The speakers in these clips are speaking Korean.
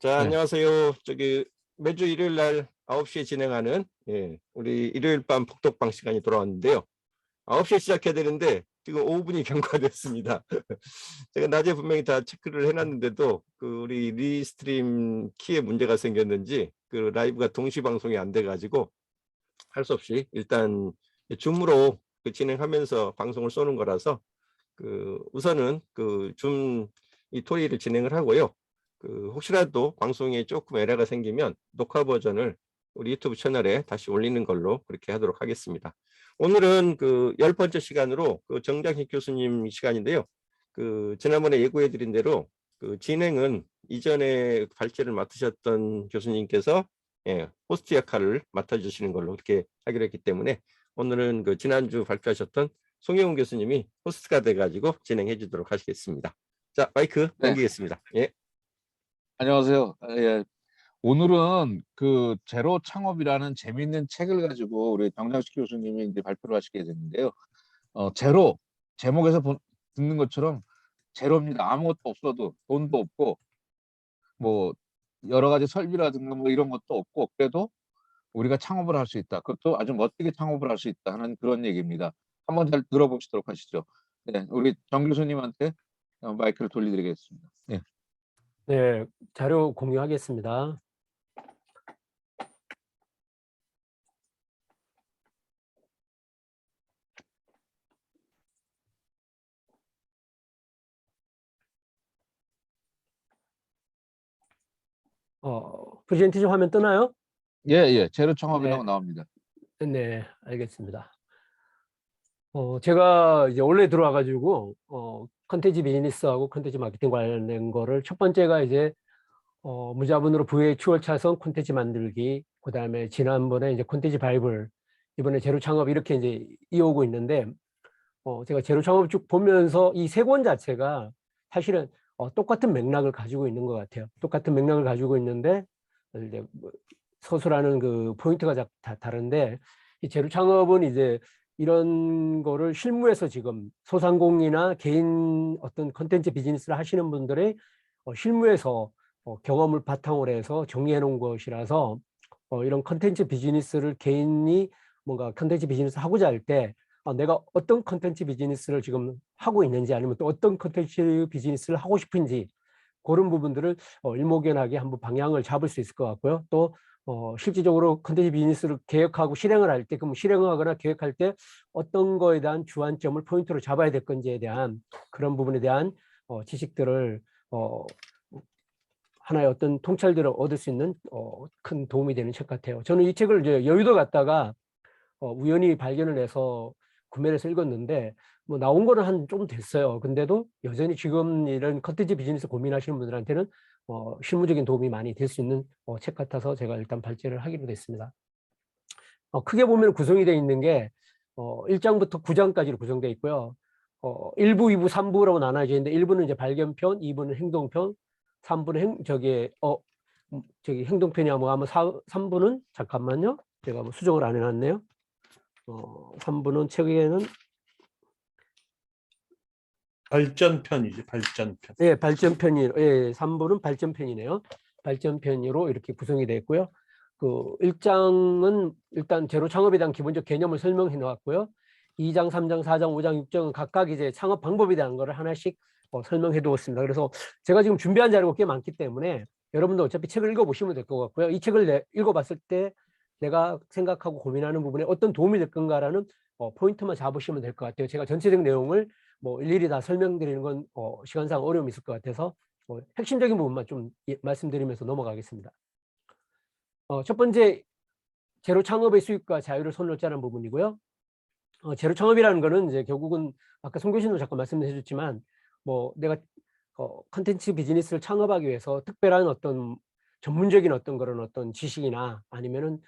자, 네. 안녕하세요. 매주 일요일 날 9시에 진행하는 우리 일요일 밤 북독방 시간이 돌아왔는데요. 9시에 시작해야 되는데 지금 5분이 경과됐습니다. 제가 낮에 분명히 다 체크를 해놨는데도 우리 리스트림 키에 문제가 생겼는지 라이브가 동시 방송이 안 돼가지고 할 수 없이 일단 줌으로 진행하면서 방송을 쏘는 거라서 우선은 줌 이 토의를 진행을 하고요. 혹시라도 방송에 조금 에러가 생기면 녹화 버전을 우리 유튜브 채널에 다시 올리는 걸로 그렇게 하도록 하겠습니다. 오늘은 10번째 시간으로 정장식 교수님 시간인데요. 지난번에 예고해 드린 대로 진행은 이전에 발제를 맡으셨던 교수님께서 호스트 역할을 맡아주시는 걸로 그렇게 하기로 했기 때문에 오늘은 지난주 발표하셨던 송영훈 교수님이 호스트가 돼가지고 진행해 주도록 하시겠습니다. 자, 마이크 네. 넘기겠습니다. 예. 안녕하세요. 예. 오늘은 제로 창업이라는 재미있는 책을 가지고 우리 정장식 교수님이 이제 발표를 하시게 됐는데요. 제로, 제목에서 듣는 것처럼 제로입니다. 아무것도 없어도 돈도 없고 뭐 여러 가지 설비라든가 뭐 이런 것도 없고 그래도 우리가 창업을 할 수 있다. 그것도 아주 멋지게 창업을 할 수 있다 하는 그런 얘기입니다. 한번 잘 들어보시도록 하시죠. 네, 우리 정 교수님한테 마이크를 돌려드리겠습니다. 네. 네, 자료 공유하겠습니다. 프레젠테이션 화면 뜨나요? 예, 예. 제로 창업이라고 네. 나옵니다. 네, 알겠습니다. 제가 이제 원래 들어와가지고 컨텐츠 비즈니스하고 컨텐츠 마케팅 관련된 거를 첫 번째가 이제 무자본으로 부의 추월차선 콘텐츠 만들기, 그다음에 지난번에 이제 콘텐츠 바이블, 이번에 제로 창업 이렇게 이제 이어오고 있는데 제가 제로 창업 쭉 보면서 이 세 권 자체가 사실은 똑같은 맥락을 가지고 있는 것 같아요. 똑같은 맥락을 가지고 있는데 이제 서술하는 포인트가 다 다른데, 이 제로 창업은 이제 이런 거를 실무에서 지금 소상공인이나 개인 어떤 컨텐츠 비즈니스를 하시는 분들의 실무에서 경험을 바탕으로 해서 정리해 놓은 것이라서 이런 컨텐츠 비즈니스를 개인이 뭔가 컨텐츠 비즈니스 하고자 할 때 내가 어떤 컨텐츠 비즈니스를 지금 하고 있는지, 아니면 또 어떤 컨텐츠 비즈니스를 하고 싶은지, 그런 부분들을 일목요연하게 한번 방향을 잡을 수 있을 것 같고요. 또 실질적으로 컨텐츠 비즈니스를 계획하고 실행을 할 때, 그럼 실행하거나 계획할 때 어떤 거에 대한 주안점을 포인트로 잡아야 될 건지에 대한 그런 부분에 대한 지식들을 하나의 어떤 통찰들을 얻을 수 있는 큰 도움이 되는 책 같아요. 저는 이 책을 이제 여의도 갔다가 우연히 발견을 해서 구매를 해서 읽었는데, 뭐 나온 거는 한 좀 됐어요. 근데도 여전히 지금 이런 컨텐츠 비즈니스 고민하시는 분들한테는 실무적인 도움이 많이 될 수 있는 책 같아서 제가 일단 발제를 하기로 됐습니다. 크게 보면 구성이 되어 있는 게 1장부터 9장까지로 구성되어 있고요. 1부, 2부, 3부라고 나눠져 있는데, 1부는 이제 발견편, 2부는 행동편, 3부는 행동편이 아마 3부는 잠깐만요. 제가 뭐 수정을 안 해놨네요. 3부는 책에는 발전편이지, 발전편. 예, 발전편이, 예, 3부는 발전편이네요. 발전편으로 이렇게 구성이 되어 있고요. 1장은 일단 제로 창업에 대한 기본적 개념을 설명해 놓았고요. 2장, 3장, 4장, 5장, 6장은 각각 이제 창업 방법에 대한 거를 하나씩 설명해 두었습니다. 그래서 제가 지금 준비한 자료가 꽤 많기 때문에 여러분도 어차피 책을 읽어보시면 될 것 같고요. 이 책을 읽어봤을 때 내가 생각하고 고민하는 부분에 어떤 도움이 될 건가라는 포인트만 잡으시면 될 것 같아요. 제가 전체적 내용을 뭐 일일이 다 설명드리는 건 시간상 어려움이 있을 것 같아서 핵심적인 부분만 좀 말씀드리면서 넘어가겠습니다. 첫 번째, 제로 창업의 수익과 자유를 손을 놓자는 부분이고요. 제로 창업이라는 거는 이제 결국은 아까 송 교수님도 잠깐 말씀해 주셨지만, 뭐 내가 컨텐츠 비즈니스를 창업하기 위해서 특별한 어떤 전문적인 어떤 그런 어떤 지식이나 아니면은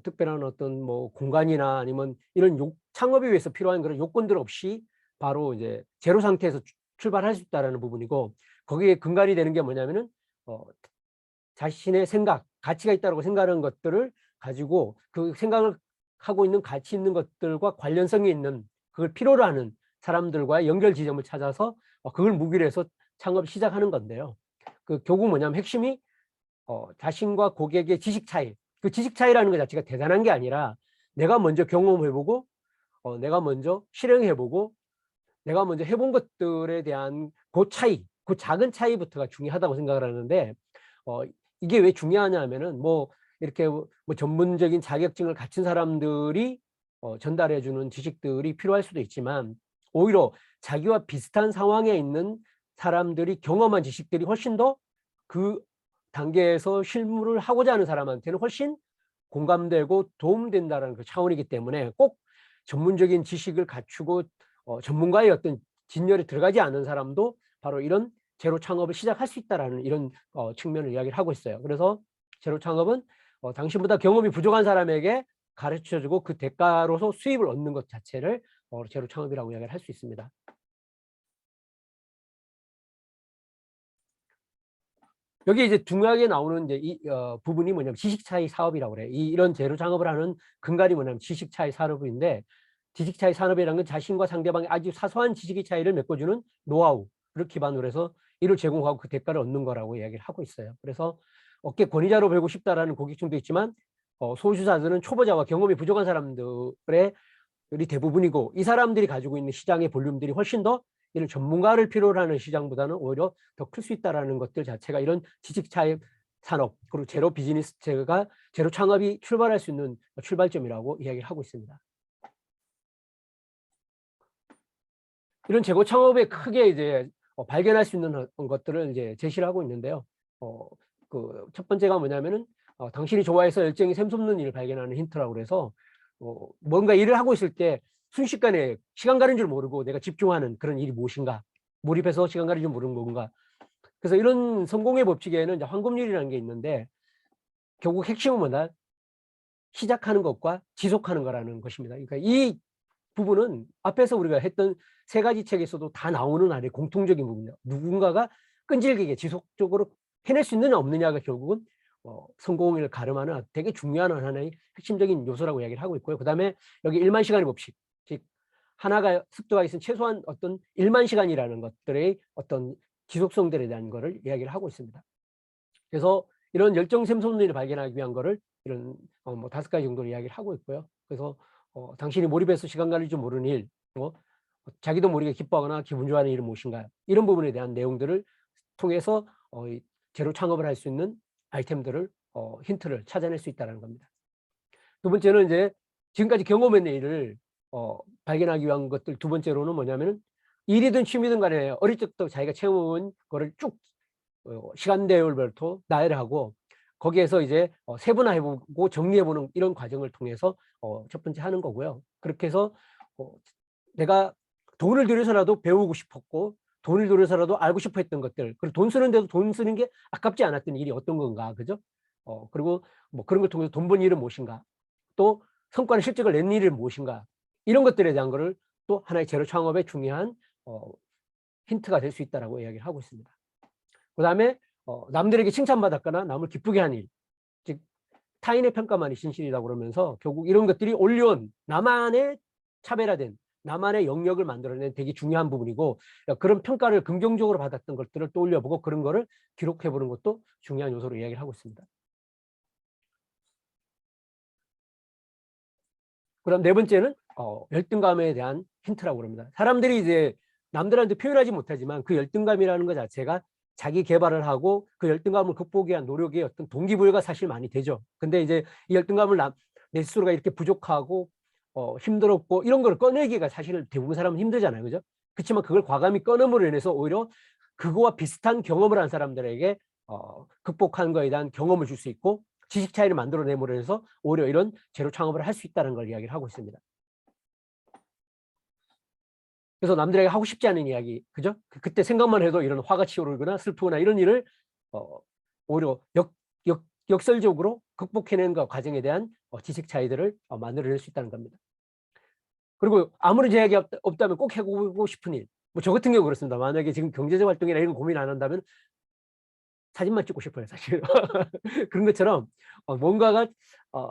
특별한 어떤 뭐 공간이나 아니면 이런 창업에 위해서 필요한 그런 요건들 없이 바로 이제 제로 상태에서 출발할 수 있다라는 부분이고, 거기에 근간이 되는 게 뭐냐면은 자신의 생각, 가치가 있다고 생각하는 것들을 가지고 그 생각을 하고 있는 가치 있는 것들과 관련성이 있는, 그걸 필요로 하는 사람들과의 연결 지점을 찾아서 그걸 무기로 해서 창업을 시작하는 건데요. 결국 뭐냐면 핵심이 자신과 고객의 지식 차이, 그 지식 차이라는 것 자체가 대단한 게 아니라 내가 먼저 경험해보고 내가 먼저 실행해보고 내가 먼저 해본 것들에 대한 그 차이, 그 작은 차이부터가 중요하다고 생각을 하는데 이게 왜 중요하냐 하면은 뭐 이렇게 뭐 전문적인 자격증을 갖춘 사람들이 전달해주는 지식들이 필요할 수도 있지만 오히려 자기와 비슷한 상황에 있는 사람들이 경험한 지식들이 훨씬 더 그 단계에서 실무를 하고자 하는 사람한테는 훨씬 공감되고 도움된다는 그 차원이기 때문에 꼭 전문적인 지식을 갖추고 전문가의 어떤 진열에 들어가지 않은 사람도 바로 이런 제로 창업을 시작할 수 있다라는 이런 측면을 이야기를 하고 있어요. 그래서 제로 창업은 당신보다 경험이 부족한 사람에게 가르쳐주고 그 대가로서 수입을 얻는 것 자체를 제로 창업이라고 이야기를 할 수 있습니다. 여기 이제 중요하게 나오는 이제 이 부분이 뭐냐면 지식 차이 사업이라고 그래요. 이런 제로 창업을 하는 근간이 뭐냐면 지식 차이 산업인데 지식 차이 산업이라는 건 자신과 상대방의 아주 사소한 지식의 차이를 메꿔주는 노하우를 기반으로 해서 이를 제공하고 그 대가를 얻는 거라고 이야기를 하고 있어요. 그래서 업계 권위자로 배우고 싶다라는 고객층도 있지만 소수자들은 초보자와 경험이 부족한 사람들의 대부분이고 이 사람들이 가지고 있는 시장의 볼륨들이 훨씬 더 이런 전문가를 필요로 하는 시장보다는 오히려 더 클 수 있다는 것들 자체가 이런 지식 차이 산업 그리고 제로 비즈니스 제로 창업이 출발할 수 있는 출발점이라고 이야기를 하고 있습니다. 이런 제로 창업에 크게 이제 발견할 수 있는 것들을 이제 제시를 하고 있는데요. 그 첫 번째가 뭐냐면은 당신이 좋아해서 열정이 샘솟는 일을 발견하는 힌트라고 그래서 뭔가 일을 하고 있을 때 순식간에 시간 가는 줄 모르고 내가 집중하는 그런 일이 무엇인가, 몰입해서 시간 가는 줄 모르는 뭔가. 그래서 이런 성공의 법칙에는 이제 황금률이라는 게 있는데 결국 핵심은 뭐다? 시작하는 것과 지속하는 거라는 것입니다. 그러니까 이 부분은 앞에서 우리가 했던 세 가지 책에서도 다 나오는 아래 공통적인 부분이에요. 누군가가 끈질기게 지속적으로 해낼 수 있느냐 없느냐가 결국은 성공을 가름하는 되게 중요한 하나의 핵심적인 요소라고 이야기를 하고 있고요. 그 다음에 여기 1만 시간의 법칙, 즉 하나가 습도가 있으면 최소한 어떤 1만 시간이라는 것들의 어떤 지속성들에 대한 거를 이야기를 하고 있습니다. 그래서 이런 열정 샘솟는 발견하기 위한 거를 이런 뭐 5가지 정도로 이야기를 하고 있고요. 그래서 당신이 몰입해서 시간 가는 줄 모르는 일, 자기도 모르게 기뻐하거나 기분 좋아하는 일은 무엇인가, 이런 부분에 대한 내용들을 통해서 제로 창업을 할 수 있는 아이템들을 힌트를 찾아낼 수 있다는 겁니다. 두 번째는 이제 지금까지 경험했는 일을 발견하기 위한 것들, 두 번째로는 뭐냐면은 일이든 취미든 간에 어릴 적부터 자기가 체험한 거를 쭉 시간대별로 나열을 하고 거기에서 이제 세분화해보고 정리해보는 이런 과정을 통해서 첫 번째 하는 거고요. 그렇게 해서 내가 돈을 들여서라도 배우고 싶었고 돈을 들여서라도 알고 싶어 했던 것들, 그리고 돈 쓰는데도 돈 쓰는 게 아깝지 않았던 일이 어떤 건가, 그죠? 그리고 뭐 그런 걸 통해서 돈 번 일은 무엇인가, 또 성과는 실적을 낸 일은 무엇인가, 이런 것들에 대한 거를 또 하나의 제로 창업의 중요한 힌트가 될 수 있다라고 이야기를 하고 있습니다. 그 다음에 남들에게 칭찬받았거나 남을 기쁘게 한 일, 즉 타인의 평가만이 진실이라고 그러면서 결국 이런 것들이 올려온 나만의 차별화된 나만의 영역을 만들어낸 되게 중요한 부분이고, 그런 평가를 긍정적으로 받았던 것들을 또 올려보고 그런 거를 기록해보는 것도 중요한 요소로 이야기를 하고 있습니다. 그럼 네 번째는 열등감에 대한 힌트라고 합니다. 사람들이 이제 남들한테 표현하지 못하지만 그 열등감이라는 것 자체가 자기 개발을 하고 그 열등감을 극복하기 위한 노력의 어떤 동기부여가 사실 많이 되죠. 근데 이제 이 열등감을 내 스스로가 이렇게 부족하고 힘들었고 이런 걸 꺼내기가 사실 대부분 사람은 힘들잖아요. 그죠? 그렇지만 그걸 과감히 꺼냄으로 인해서 오히려 그거와 비슷한 경험을 한 사람들에게 극복한 거에 대한 경험을 줄 수 있고 지식 차이를 만들어내므로 해서 오히려 이런 제로 창업을 할 수 있다는 걸 이야기를 하고 있습니다. 그래서 남들에게 하고 싶지 않은 이야기, 그죠? 그때 생각만 해도 이런 화가 치오르거나 슬프거나 이런 일을 오히려 역설적으로 극복해내는 것 과정에 대한 지식 차이들을 만들어낼 수 있다는 겁니다. 그리고 아무런 제약이 없다면 꼭 해보고 싶은 일, 뭐 저 같은 경우 그렇습니다. 만약에 지금 경제적 활동이나 이런 고민 안 한다면 사진만 찍고 싶어요, 사실. 그런 것처럼 뭔가가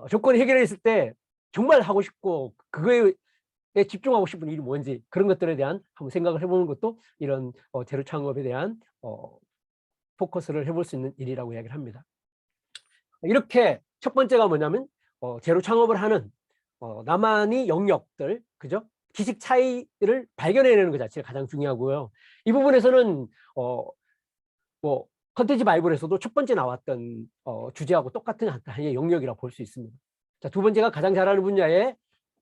조건이 해결했을 때 정말 하고 싶고 그거에 집중하고 싶은 일이 뭔지 그런 것들에 대한 한번 생각을 해보는 것도 이런 제로 창업에 대한 포커스를 해볼 수 있는 일이라고 이야기를 합니다. 이렇게 첫 번째가 뭐냐면 제로 창업을 하는 나만의 영역들, 그죠? 지식 차이를 발견해내는 것 자체가 가장 중요하고요. 이 부분에서는 뭐 컨텐츠 바이블에서도 첫 번째 나왔던 주제하고 똑같은 하나의 영역이라고 볼 수 있습니다. 자, 두 번째가 가장 잘하는 분야에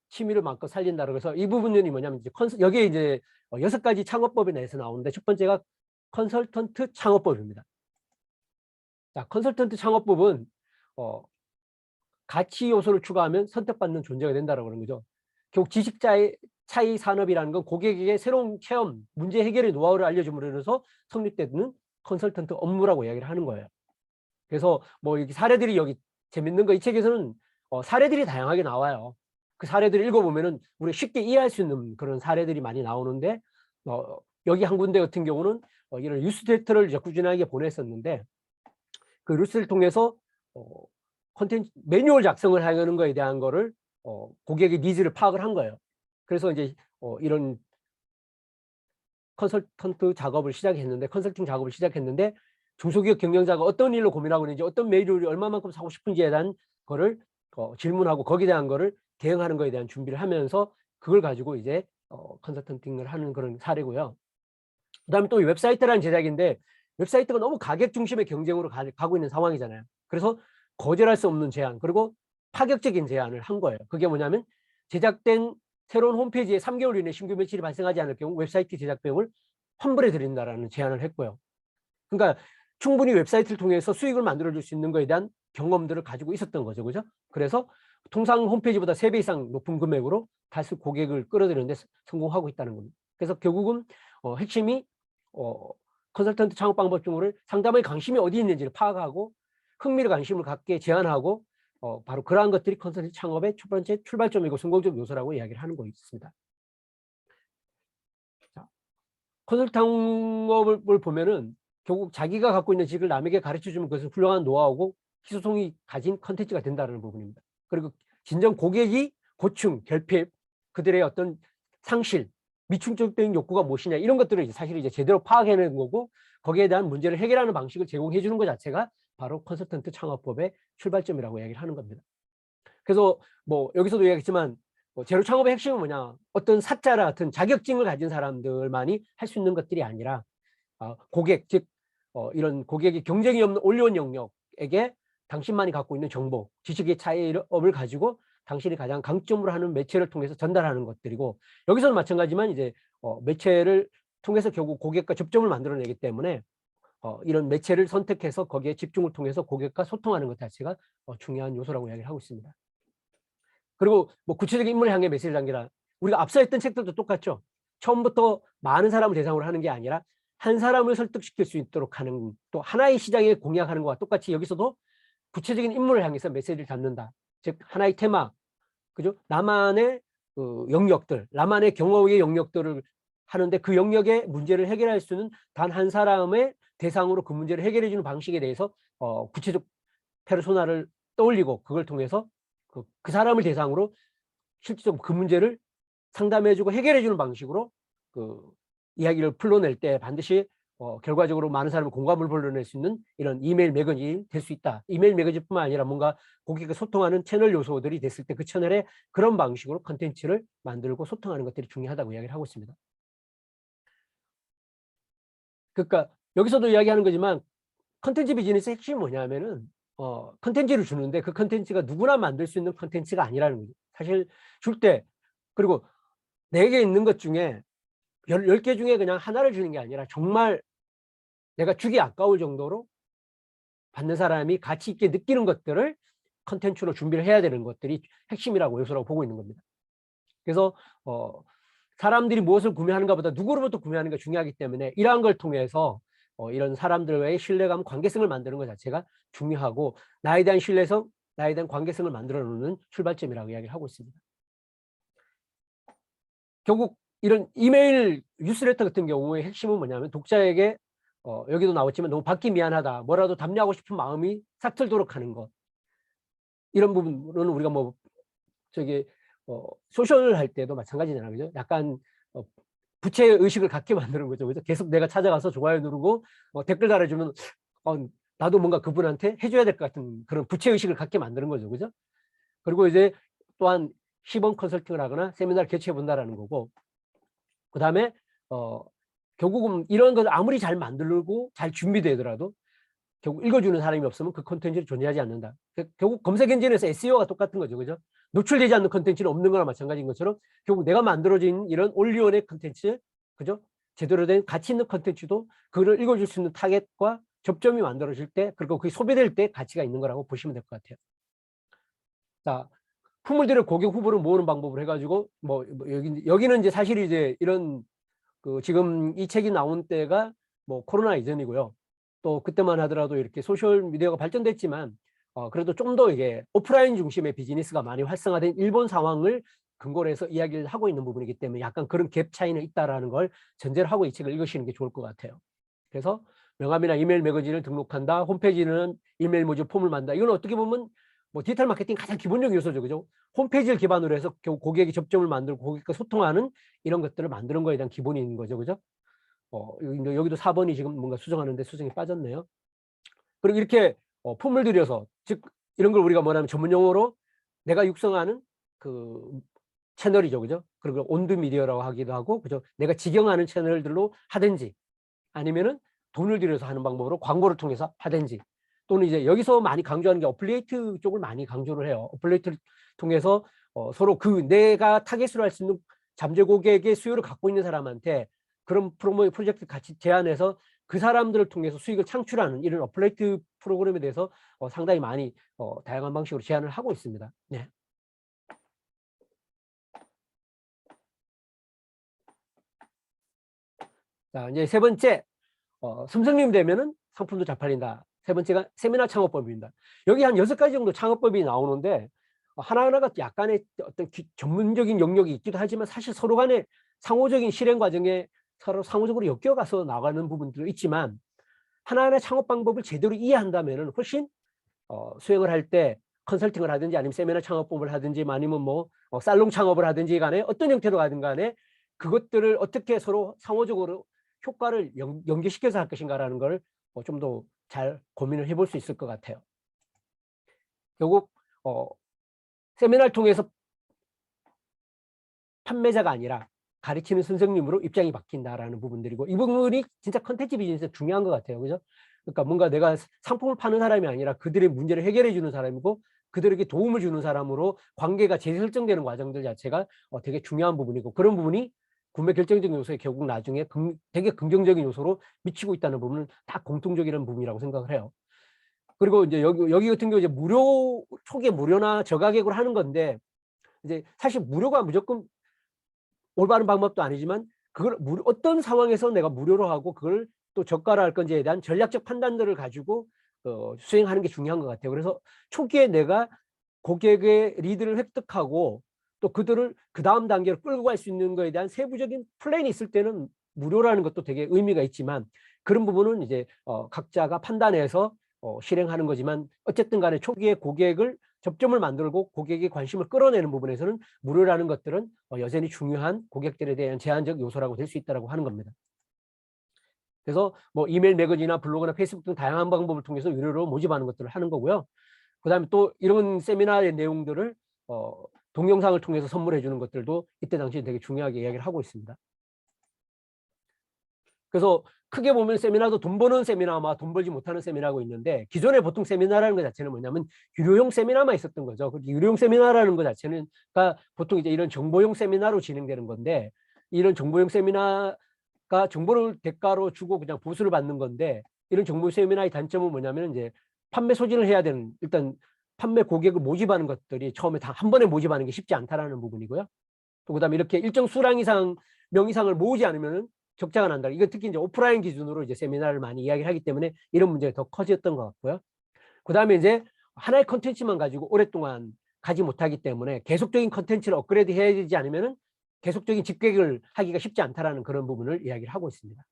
취미를 마음껏 살린다고 해서 이 부분이 뭐냐면 이제 여기에 이제 6가지 창업법에 대해서 나오는데 첫 번째가 컨설턴트 창업법입니다. 자, 컨설턴트 창업법은 가치 요소를 추가하면 선택받는 존재가 된다라고 그러는 거죠. 결국 지식 차이 산업이라는 건 고객에게 새로운 체험, 문제 해결의 노하우를 알려줌으로 인해서 성립되는 컨설턴트 업무라고 이야기를 하는 거예요. 그래서 뭐 이렇게 사례들이 여기 재밌는 거 이 책에서는 사례들이 다양하게 나와요. 그 사례들을 읽어보면은 우리 쉽게 이해할 수 있는 그런 사례들이 많이 나오는데 여기 한 군데 같은 경우는 이런 뉴스레터를 꾸준하게 보냈었는데 그 뉴스를 통해서 콘텐츠 매뉴얼 작성을 하는 거에 대한 거를 고객의 니즈를 파악을 한 거예요. 그래서 이제 이런 컨설턴트 작업을 시작했는데 컨설팅 작업을 시작했는데 중소기업 경영자가 어떤 일로 고민하고 있는지 어떤 메뉴를 얼마만큼 사고 싶은지에 대한 거를 질문하고 거기에 대한 거를 대응하는 거에 대한 준비를 하면서 그걸 가지고 이제 컨설팅을 하는 그런 사례고요. 그다음에 또 웹사이트라는 제작인데 웹사이트가 너무 가격 중심의 경쟁으로 가고 있는 상황이잖아요. 그래서 거절할 수 없는 제안 그리고 파격적인 제안을 한 거예요. 그게 뭐냐면 제작된 새로운 홈페이지에 3개월 이내 신규 매출이 발생하지 않을 경우 웹사이트 제작 비용을 환불해 드린다라는 제안을 했고요. 그러니까 충분히 웹사이트를 통해서 수익을 만들어줄 수 있는 거에 대한 경험들을 가지고 있었던 거죠. 그죠? 그래서 통상 홈페이지보다 3배 이상 높은 금액으로 다수 고객을 끌어들이는데 성공하고 있다는 겁니다. 그래서 결국은 핵심이 컨설턴트 창업 방법 중으로 상담의 관심이 어디 있는지를 파악하고 흥미를 관심을 갖게 제안하고 바로 그러한 것들이 컨설팅 창업의 첫 번째 출발점이고 성공적 요소라고 이야기를 하는 거 있습니다. 자, 컨설팅 창업을 보면은 결국 자기가 갖고 있는 지식을 남에게 가르쳐주면 그것은 훌륭한 노하우고 희소성이 가진 컨텐츠가 된다는 부분입니다. 그리고 진정 고객이 고충, 결핍, 그들의 어떤 상실, 미충족적인 욕구가 무엇이냐 이런 것들을 사실 이제 제대로 파악해내는 거고 거기에 대한 문제를 해결하는 방식을 제공해 주는 것 자체가 바로 컨설턴트 창업법의 출발점이라고 이야기를 하는 겁니다. 그래서 뭐 여기서도 이야기했지만 제로 창업의 핵심은 뭐냐? 어떤 사자라 같은 자격증을 가진 사람들만이 할 수 있는 것들이 아니라 고객, 즉 이런 고객이 경쟁이 없는 올리원 영역에게 당신만이 갖고 있는 정보, 지식의 차이업을 가지고 당신이 가장 강점으로 하는 매체를 통해서 전달하는 것들이고 여기서는 마찬가지지만 이제 매체를 통해서 결국 고객과 접점을 만들어내기 때문에 이런 매체를 선택해서 거기에 집중을 통해서 고객과 소통하는 것 자체가 중요한 요소라고 이야기를 하고 있습니다. 그리고 뭐 구체적인 인물을 향해 메시지를 남기라. 우리가 앞서 했던 책들도 똑같죠. 처음부터 많은 사람을 대상으로 하는 게 아니라 한 사람을 설득시킬 수 있도록 하는 또 하나의 시장에 공략하는 것과 똑같이 여기서도 구체적인 인물을 향해서 메시지를 담는다. 즉 하나의 테마, 그죠? 나만의 그 영역들, 나만의 경험의 영역들을 하는데 그 영역의 문제를 해결할 수 있는 단 한 사람의 대상으로 그 문제를 해결해 주는 방식에 대해서 구체적 페르소나를 떠올리고 그걸 통해서 그 사람을 대상으로 실질적으로 그 문제를 상담해 주고 해결해 주는 방식으로 그 이야기를 풀어낼 때 반드시 결과적으로 많은 사람의 공감을 불러낼 수 있는 이런 이메일 매거진이 될 수 있다. 이메일 매거진뿐만 아니라 뭔가 고객과 소통하는 채널 요소들이 됐을 때 그 채널에 그런 방식으로 컨텐츠를 만들고 소통하는 것들이 중요하다고 이야기를 하고 있습니다. 그러니까 여기서도 이야기하는 거지만 컨텐츠 비즈니스의 핵심이 뭐냐면은 컨텐츠를 주는데 그 컨텐츠가 누구나 만들 수 있는 컨텐츠가 아니라는 거죠. 사실 줄 때 그리고 4개 있는 것 중에 10개 중에 그냥 하나를 주는 게 아니라 정말 내가 주기 아까울 정도로 받는 사람이 가치 있게 느끼는 것들을 컨텐츠로 준비를 해야 되는 것들이 핵심이라고 요소라고 보고 있는 겁니다. 그래서 사람들이 무엇을 구매하는가 보다 누구로부터 구매하는 게 중요하기 때문에 이러한 걸 통해서 이런 사람들과의 신뢰감, 관계성을 만드는 것 자체가 중요하고 나에 대한 신뢰성, 나에 대한 관계성을 만들어 놓는 출발점이라고 이야기를 하고 있습니다. 결국 이런 이메일 뉴스레터 같은 경우의 핵심은 뭐냐면 독자에게 여기도 나왔지만 너무 받기 미안하다, 뭐라도 답례하고 싶은 마음이 싹틀도록 하는 것. 이런 부분은 우리가 뭐 저기 소셜 할 때도 마찬가지잖아요. 그죠? 약간 부채 의식을 갖게 만드는 거죠. 그죠? 계속 내가 찾아가서 좋아요 누르고 댓글 달아주면 나도 뭔가 그분한테 해줘야 될 것 같은 그런 부채의식을 갖게 만드는 거죠. 그죠? 그리고 이제 또한 시범 컨설팅을 하거나 세미나를 개최해 본다라는 거고, 그 다음에 결국은 이런 걸 아무리 잘 만들고 잘 준비되더라도 결국 읽어주는 사람이 없으면 그 콘텐츠는 존재하지 않는다. 결국 검색 엔진에서 SEO가 똑같은 거죠. 그죠? 노출되지 않는 콘텐츠는 없는 거나 마찬가지인 것처럼 결국 내가 만들어진 이런 올리원의 콘텐츠, 그죠? 제대로 된 가치 있는 콘텐츠도 그걸 읽어줄 수 있는 타겟과 접점이 만들어질 때, 그리고 그게 소비될 때 가치가 있는 거라고 보시면 될 것 같아요. 자, 품을들을 고객 후보를 모으는 방법을 해가지고 여기는 이제 사실 이제 이런 지금 이 책이 나온 때가 코로나 이전이고요. 또 그때만 하더라도 이렇게 소셜 미디어가 발전됐지만 그래도 좀 더 이게 오프라인 중심의 비즈니스가 많이 활성화된 일본 상황을 근거로 해서 이야기를 하고 있는 부분이기 때문에 약간 그런 갭 차이는 있다라는 걸 전제로 하고 이 책을 읽으시는 게 좋을 것 같아요. 그래서 명함이나 이메일 매거진을 등록한다, 홈페이지는 이메일 모집 폼을 만든다. 이건 어떻게 보면 디지털 마케팅 가장 기본적인 요소죠. 그죠? 홈페이지를 기반으로 해서 고객의 접점을 만들고 고객과 소통하는 이런 것들을 만드는 거에 대한 기본이 있는 거죠. 그죠? 여기도 4번이 지금 뭔가 수정하는데 수정이 빠졌네요. 그리고 이렇게 품을 들여서, 즉 이런 걸 우리가 뭐냐면 전문 용어로 내가 육성하는 그 채널이죠. 그죠? 그리고 온드 미디어라고 하기도 하고, 그죠? 내가 직영하는 채널들로 하든지, 아니면은 돈을 들여서 하는 방법으로 광고를 통해서 하든지, 또는 이제 여기서 많이 강조하는 게 어플리에이트 쪽을 많이 강조를 해요. 어플리에이트를 통해서 서로 내가 타겟으로 할 수 있는 잠재 고객의 수요를 갖고 있는 사람한테 그런 프로젝트 같이 제안해서 그 사람들을 통해서 수익을 창출하는 이런 어플리에이트 프로그램에 대해서 상당히 많이 다양한 방식으로 제안을 하고 있습니다. 네. 자, 이제 세 번째, 섬성님 되면은 상품도 잘 팔린다. 세 번째가 세미나 창업법입니다. 여기 한 6가지 정도 창업법이 나오는데 하나하나가 약간의 어떤 전문적인 영역이 있기도 하지만 사실 서로 간의 상호적인 실행 과정에 서로 상호적으로 엮여가서 나가는 부분도 있지만, 하나하나 창업 방법을 제대로 이해한다면 훨씬 수행을 할 때 컨설팅을 하든지 아니면 세미나 창업법을 하든지 아니면 살롱 창업을 하든지 간에 어떤 형태로 가든 간에 그것들을 어떻게 서로 상호적으로 효과를 연계시켜서 할 것인가라는 걸 좀 더 잘 고민을 해볼 수 있을 것 같아요. 결국 세미나를 통해서 판매자가 아니라 가르치는 선생님으로 입장이 바뀐다라는 부분들이고, 이 부분이 진짜 컨텐츠 비즈니스에 중요한 것 같아요. 그죠? 그러니까 뭔가 내가 상품을 파는 사람이 아니라 그들의 문제를 해결해 주는 사람이고 그들에게 도움을 주는 사람으로 관계가 재설정되는 과정들 자체가 되게 중요한 부분이고, 그런 부분이 구매 결정적인 요소에 결국 나중에 되게 긍정적인 요소로 미치고 있다는 부분은 다 공통적인 부분이라고 생각을 해요. 그리고 이제 여기 같은 경우 이제 초기에 무료나 저가격으로 하는 건데, 이제 사실 무료가 무조건 올바른 방법도 아니지만 그걸 어떤 상황에서 내가 무료로 하고 그걸 또 저가로 할 건지에 대한 전략적 판단들을 가지고 수행하는 게 중요한 것 같아요. 그래서 초기에 내가 고객의 리드를 획득하고 또 그들을 그 다음 단계로 끌고 갈 수 있는 거에 대한 세부적인 플랜이 있을 때는 무료라는 것도 되게 의미가 있지만, 그런 부분은 이제 각자가 판단해서 실행하는 거지만, 어쨌든 간에 초기에 고객을 접점을 만들고 고객의 관심을 끌어내는 부분에서는 무료라는 것들은 여전히 중요한 고객들에 대한 제한적 요소라고 될 수 있다고 하는 겁니다. 그래서 이메일 매거진이나 블로그나 페이스북 등 다양한 방법을 통해서 유료로 모집하는 것들을 하는 거고요. 그다음에 또 이런 세미나의 내용들을 동영상을 통해서 선물해 주는 것들도 이때 당시에 되게 중요하게 이야기를 하고 있습니다. 그래서 크게 보면 세미나도 돈 버는 세미나와 돈 벌지 못하는 세미나가 있는데, 기존에 보통 세미나라는 것 자체는 뭐냐면 유료용 세미나만 있었던 거죠. 유료용 세미나라는 것 자체는 보통 이제 이런 정보용 세미나로 진행되는 건데, 이런 정보용 세미나가 정보를 대가로 주고 그냥 보수를 받는 건데, 이런 정보 세미나의 단점은 뭐냐면 이제 판매 소진을 해야 되는, 일단 판매 고객을 모집하는 것들이 처음에 다 한 번에 모집하는 게 쉽지 않다라는 부분이고요. 또 그다음에 이렇게 일정 수량 이상 명 이상을 모으지 않으면은 적자가 난다. 이거 특히 이제 오프라인 기준으로 이제 세미나를 많이 이야기를 하기 때문에 이런 문제가 더 커졌던 것 같고요. 그다음에 이제 하나의 컨텐츠만 가지고 오랫동안 가지 못하기 때문에 계속적인 컨텐츠를 업그레이드 해야 되지 않으면은 계속적인 집객을 하기가 쉽지 않다라는 그런 부분을 이야기를 하고 있습니다.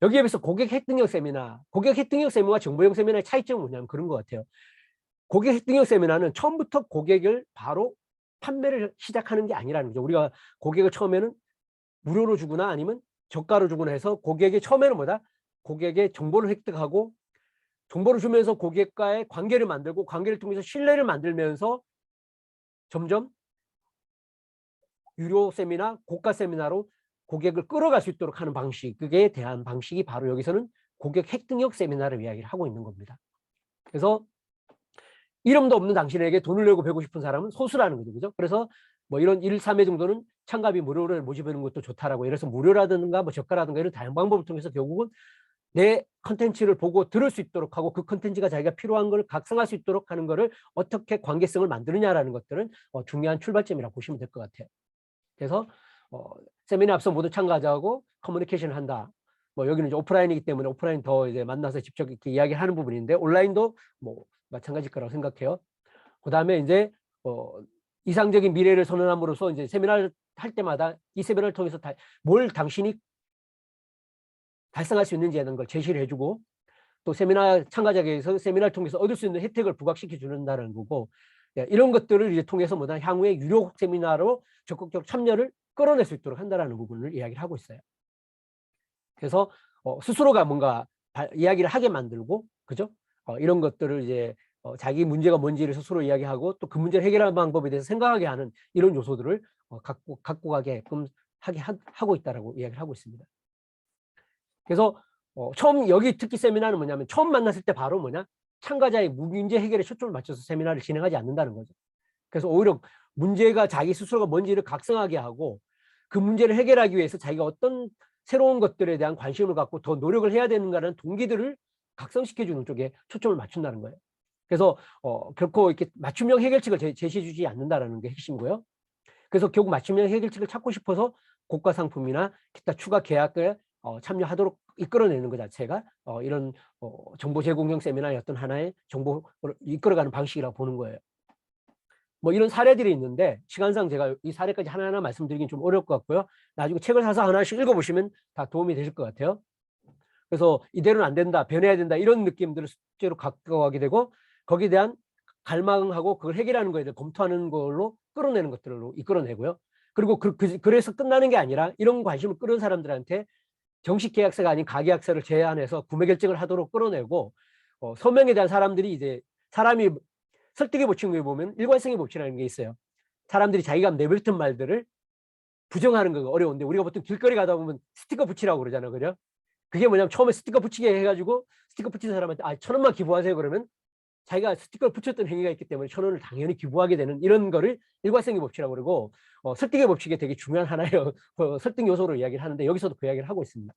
여기에 비해서 고객 획득형 세미나와 정보형 세미나의 차이점은 뭐냐면 그런 것 같아요. 고객 획득형 세미나는 처음부터 고객을 바로 판매를 시작하는 게 아니라는 거죠. 우리가 고객을 처음에는 무료로 주거나 아니면 저가로 주거나 해서 고객의 처음에는 고객의 정보를 획득하고 정보를 주면서 고객과의 관계를 만들고 관계를 통해서 신뢰를 만들면서 점점 유료 세미나, 고가 세미나로 고객을 끌어갈 수 있도록 하는 방식, 그게 대한 방식이 바로 여기서는 고객 획득력 세미나를 이야기를 하고 있는 겁니다. 그래서 이름도 없는 당신에게 돈을 내고 배우고 싶은 사람은 소수라는 거죠. 그죠? 그래서 뭐 이런 1, 3회 정도는 참가비 무료를 모집하는 것도 좋다라고, 이래서 무료라든가 뭐 저가라든가 이런 다양한 방법을 통해서 결국은 내 컨텐츠를 보고 들을 수 있도록 하고 그 컨텐츠가 자기가 필요한 걸 각성할 수 있도록 하는 거를 어떻게 관계성을 만드느냐라는 것들은 중요한 출발점이라고 보시면 될 것 같아요. 그래서 세미나 앞서 모두 참가자하고 커뮤니케이션을 한다. 뭐 여기는 이제 오프라인이기 때문에 오프라인 더 이제 만나서 직접 이렇게 이야기를 하는 부분인데 온라인도 뭐 마찬가지일 거라고 생각해요. 그다음에 이제 이상적인 미래를 선언함으로써 이제 세미나를 할 때마다 이 세미나를 통해서 뭘 당신이 달성할 수 있는지 하는 걸 제시를 해주고, 또 세미나 참가자에게서 세미나를 통해서 얻을 수 있는 혜택을 부각시켜 준다는 거고, 이런 것들을 이제 통해서 뭐다 향후에 유료 세미나로 적극적 참여를 끌어낼 수 있도록 한다는 부분을 이야기를 하고 있어요. 그래서 스스로가 뭔가 이야기를 하게 만들고, 그죠? 이런 것들을 이제 자기 문제가 뭔지를 스스로 이야기하고 또 그 문제를 해결하는 방법에 대해서 생각하게 하는 이런 요소들을 갖고 가게끔 하고 있다라고 이야기를 하고 있습니다. 그래서 처음 여기 특히 세미나는 뭐냐면 처음 만났을 때 바로 뭐냐, 참가자의 문제 해결에 초점을 맞춰서 세미나를 진행하지 않는다는 거죠. 그래서 오히려 문제가 자기 스스로가 뭔지를 각성하게 하고 그 문제를 해결하기 위해서 자기가 어떤 새로운 것들에 대한 관심을 갖고 더 노력을 해야 되는가라는 동기들을 각성시켜주는 쪽에 초점을 맞춘다는 거예요. 그래서 결코 이렇게 맞춤형 해결책을 제시해 주지 않는다는 게 핵심이고요. 그래서 결국 맞춤형 해결책을 찾고 싶어서 고가 상품이나 기타 추가 계약에 참여하도록 이끌어내는 것 자체가 이런 정보 제공형 세미나의 어떤 하나의 정보를 이끌어가는 방식이라고 보는 거예요. 뭐 이런 사례들이 있는데 시간상 제가 이 사례까지 하나하나 말씀드리긴 좀 어려울 것 같고요. 나중에 책을 사서 하나씩 읽어보시면 다 도움이 되실 것 같아요. 그래서 이대로는 안 된다, 변해야 된다, 이런 느낌들을 숙제로 갖고 가게 되고 거기에 대한 갈망하고 그걸 해결하는 거에 대해 검토하는 걸로 끌어내는 것들로 이끌어내고요. 그리고 그래서 끝나는 게 아니라 이런 관심을 끌은 사람들한테 정식 계약서가 아닌 가계약서를 제안해서 구매 결정을 하도록 끌어내고, 서명에 대한 사람들이 이제 사람이 설득의 법칙에 보면 일관성의 법칙이라는 게 있어요. 사람들이 자기가 내뱉은 말들을 부정하는 거 어려운데 우리가 보통 길거리 가다 보면 스티커 붙이라고 그러잖아요. 그죠? 그게 뭐냐면 처음에 스티커 붙이게 해가지고 스티커 붙인 사람한테 1,000원만 기부하세요 그러면 자기가 스티커를 붙였던 행위가 있기 때문에 1,000원을 당연히 기부하게 되는 이런 거를 일관성의 법칙이라고 그러고, 설득의 법칙이 되게 중요한 하나의 설득 요소로 이야기를 하는데 여기서도 그 이야기를 하고 있습니다.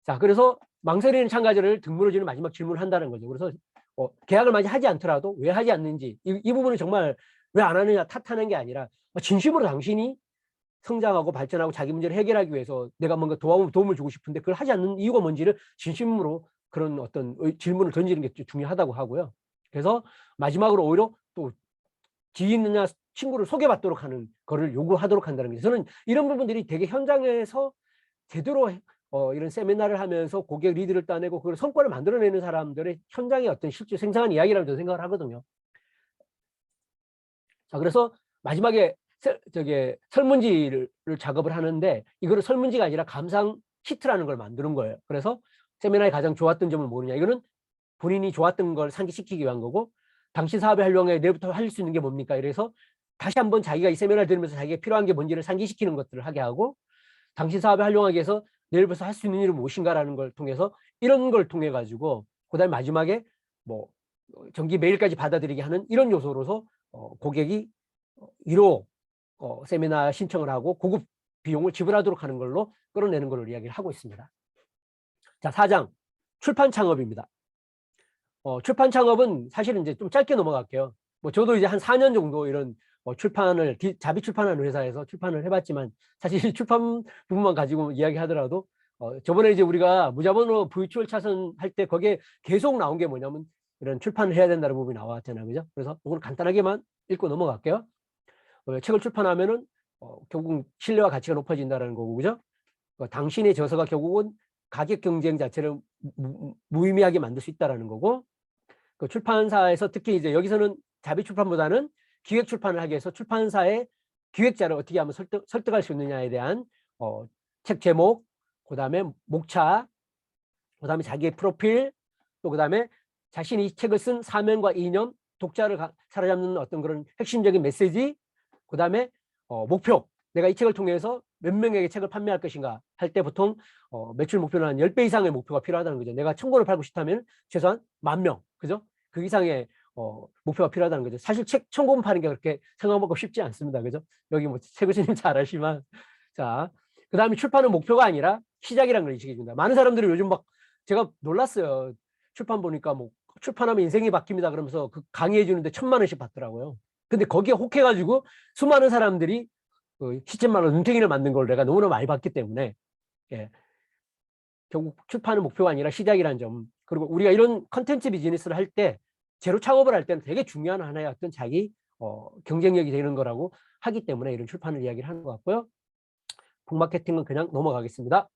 자, 그래서 망설이는 참가자를 등물어주는 마지막 질문을 한다는 거죠. 그래서 계약을 만약 하지 않더라도 왜 하지 않는지, 이 부분은 정말 왜 안 하느냐 탓하는 게 아니라 진심으로 당신이 성장하고 발전하고 자기 문제를 해결하기 위해서 내가 뭔가 도움을 주고 싶은데 그걸 하지 않는 이유가 뭔지를 진심으로 그런 어떤 질문을 던지는 게 중요하다고 하고요. 그래서 마지막으로 오히려 또 지인이나 친구를 소개받도록 하는 거를 요구하도록 한다는 게, 저는 이런 부분들이 되게 현장에서 제대로 이런 세미나를 하면서 고객 리드를 따내고 그걸 성과를 만들어내는 사람들의 현장의 어떤 실제 생생한 이야기라고 저는 생각을 하거든요. 자, 그래서 마지막에 설문지를 작업을 하는데 이거를 설문지가 아니라 감상 시트라는 걸 만드는 거예요. 그래서 세미나에 가장 좋았던 점은 뭐냐, 이거는 본인이 좋았던 걸 상기시키기 위한 거고, 당신 사업의 활용에 내일부터 할 수 있는 게 뭡니까, 이래서 다시 한번 자기가 이 세미나를 들으면서 자기가 필요한 게 뭔지를 상기시키는 것들을 하게 하고, 당신 사업에 활용하기 위해서 내일부터 할 수 있는 일은 무엇인가라는 걸 통해서 이런 걸 통해 가지고 그다음에 마지막에 뭐 정기 메일까지 받아들이게 하는 이런 요소로서 고객이 위로 세미나 신청을 하고 고급 비용을 지불하도록 하는 걸로 끌어내는 걸로 이야기를 하고 있습니다. 자, 4장 출판 창업입니다. 출판 창업은 사실은 이제 좀 짧게 넘어갈게요. 뭐 저도 이제 한 4년 정도 이런 출판을 자비 출판하는 회사에서 출판을 해봤지만 사실 출판 부분만 가지고 이야기하더라도 저번에 이제 우리가 무자본으로 VTR 차선할 때 거기에 계속 나온 게 뭐냐면 이런 출판을 해야 된다는 부분이 나왔잖아요. 그죠? 그래서 이걸 간단하게만 읽고 넘어갈게요. 책을 출판하면은 결국 신뢰와 가치가 높아진다는 거고, 그죠? 당신의 저서가 결국은 가격 경쟁 자체를 무의미하게 만들 수 있다는 거고, 그 출판사에서 특히 이제 여기서는 자비 출판보다는 기획 출판을 하기 위해서 출판사의 기획자를 어떻게 하면 설득할 수 있느냐에 대한 책 제목, 그다음에 목차, 그다음에 자기의 프로필, 또 그다음에 자신이 이 책을 쓴 사명과 이념, 독자를 사로잡는 어떤 그런 핵심적인 메시지, 그다음에 목표, 내가 이 책을 통해서 몇 명에게 책을 판매할 것인가 할 때 보통 매출 목표는 한 10배 이상의 목표가 필요하다는 거죠. 내가 1000권을 팔고 싶다면 최소한 10,000명, 그죠? 그 이상의 목표가 필요하다는 거죠. 사실 책 1000권 파는 게 그렇게 생각보다 쉽지 않습니다. 그죠? 여기 뭐 최 교수님 잘 아시지만, 자, 그 다음에 출판은 목표가 아니라 시작이라는 걸 인식해 준다. 많은 사람들이 요즘 막 제가 놀랐어요. 출판 보니까 뭐 출판하면 인생이 바뀝니다 그러면서 그 강의해 주는데 1000만 원씩 받더라고요. 근데 거기에 혹해가지고 수많은 사람들이 그 시쳇말로 눈탱이를 만든 걸 내가 너무나 많이 봤기 때문에, 예, 결국 출판은 목표가 아니라 시작이라는 점. 그리고 우리가 이런 컨텐츠 비즈니스를 할 때, 제로 창업을 할 때는 되게 중요한 하나의 어떤 자기 경쟁력이 되는 거라고 하기 때문에 이런 출판을 이야기를 하는 것 같고요. 북마케팅은 그냥 넘어가겠습니다.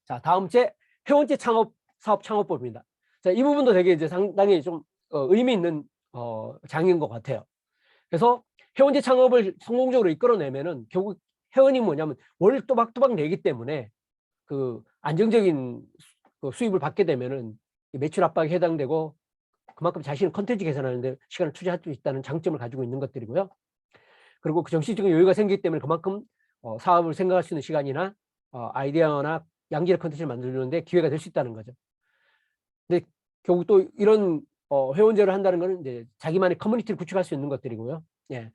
자, 다음째 회원제 창업 사업 창업법입니다. 자, 이 부분도 되게 이제 상당히 좀 의미 있는 장인 것 같아요. 그래서 회원제 창업을 성공적으로 이끌어내면은 결국 회원이 뭐냐면 월 또박또박 내기 때문에 그 안정적인 수입을 받게 되면은 매출 압박에 해당되고 그만큼 자신은 컨텐츠 개선하는데 시간을 투자할 수 있다는 장점을 가지고 있는 것들이고요. 그리고 그 정신적인 여유가 생기기 때문에 그만큼 사업을 생각할 수 있는 시간이나 아이디어나 양질의 컨텐츠를 만들는데 기회가 될 수 있다는 거죠. 근데 결국 또 이런 회원제를 한다는 것은 이제 자기만의 커뮤니티를 구축할 수 있는 것들이고요. 예.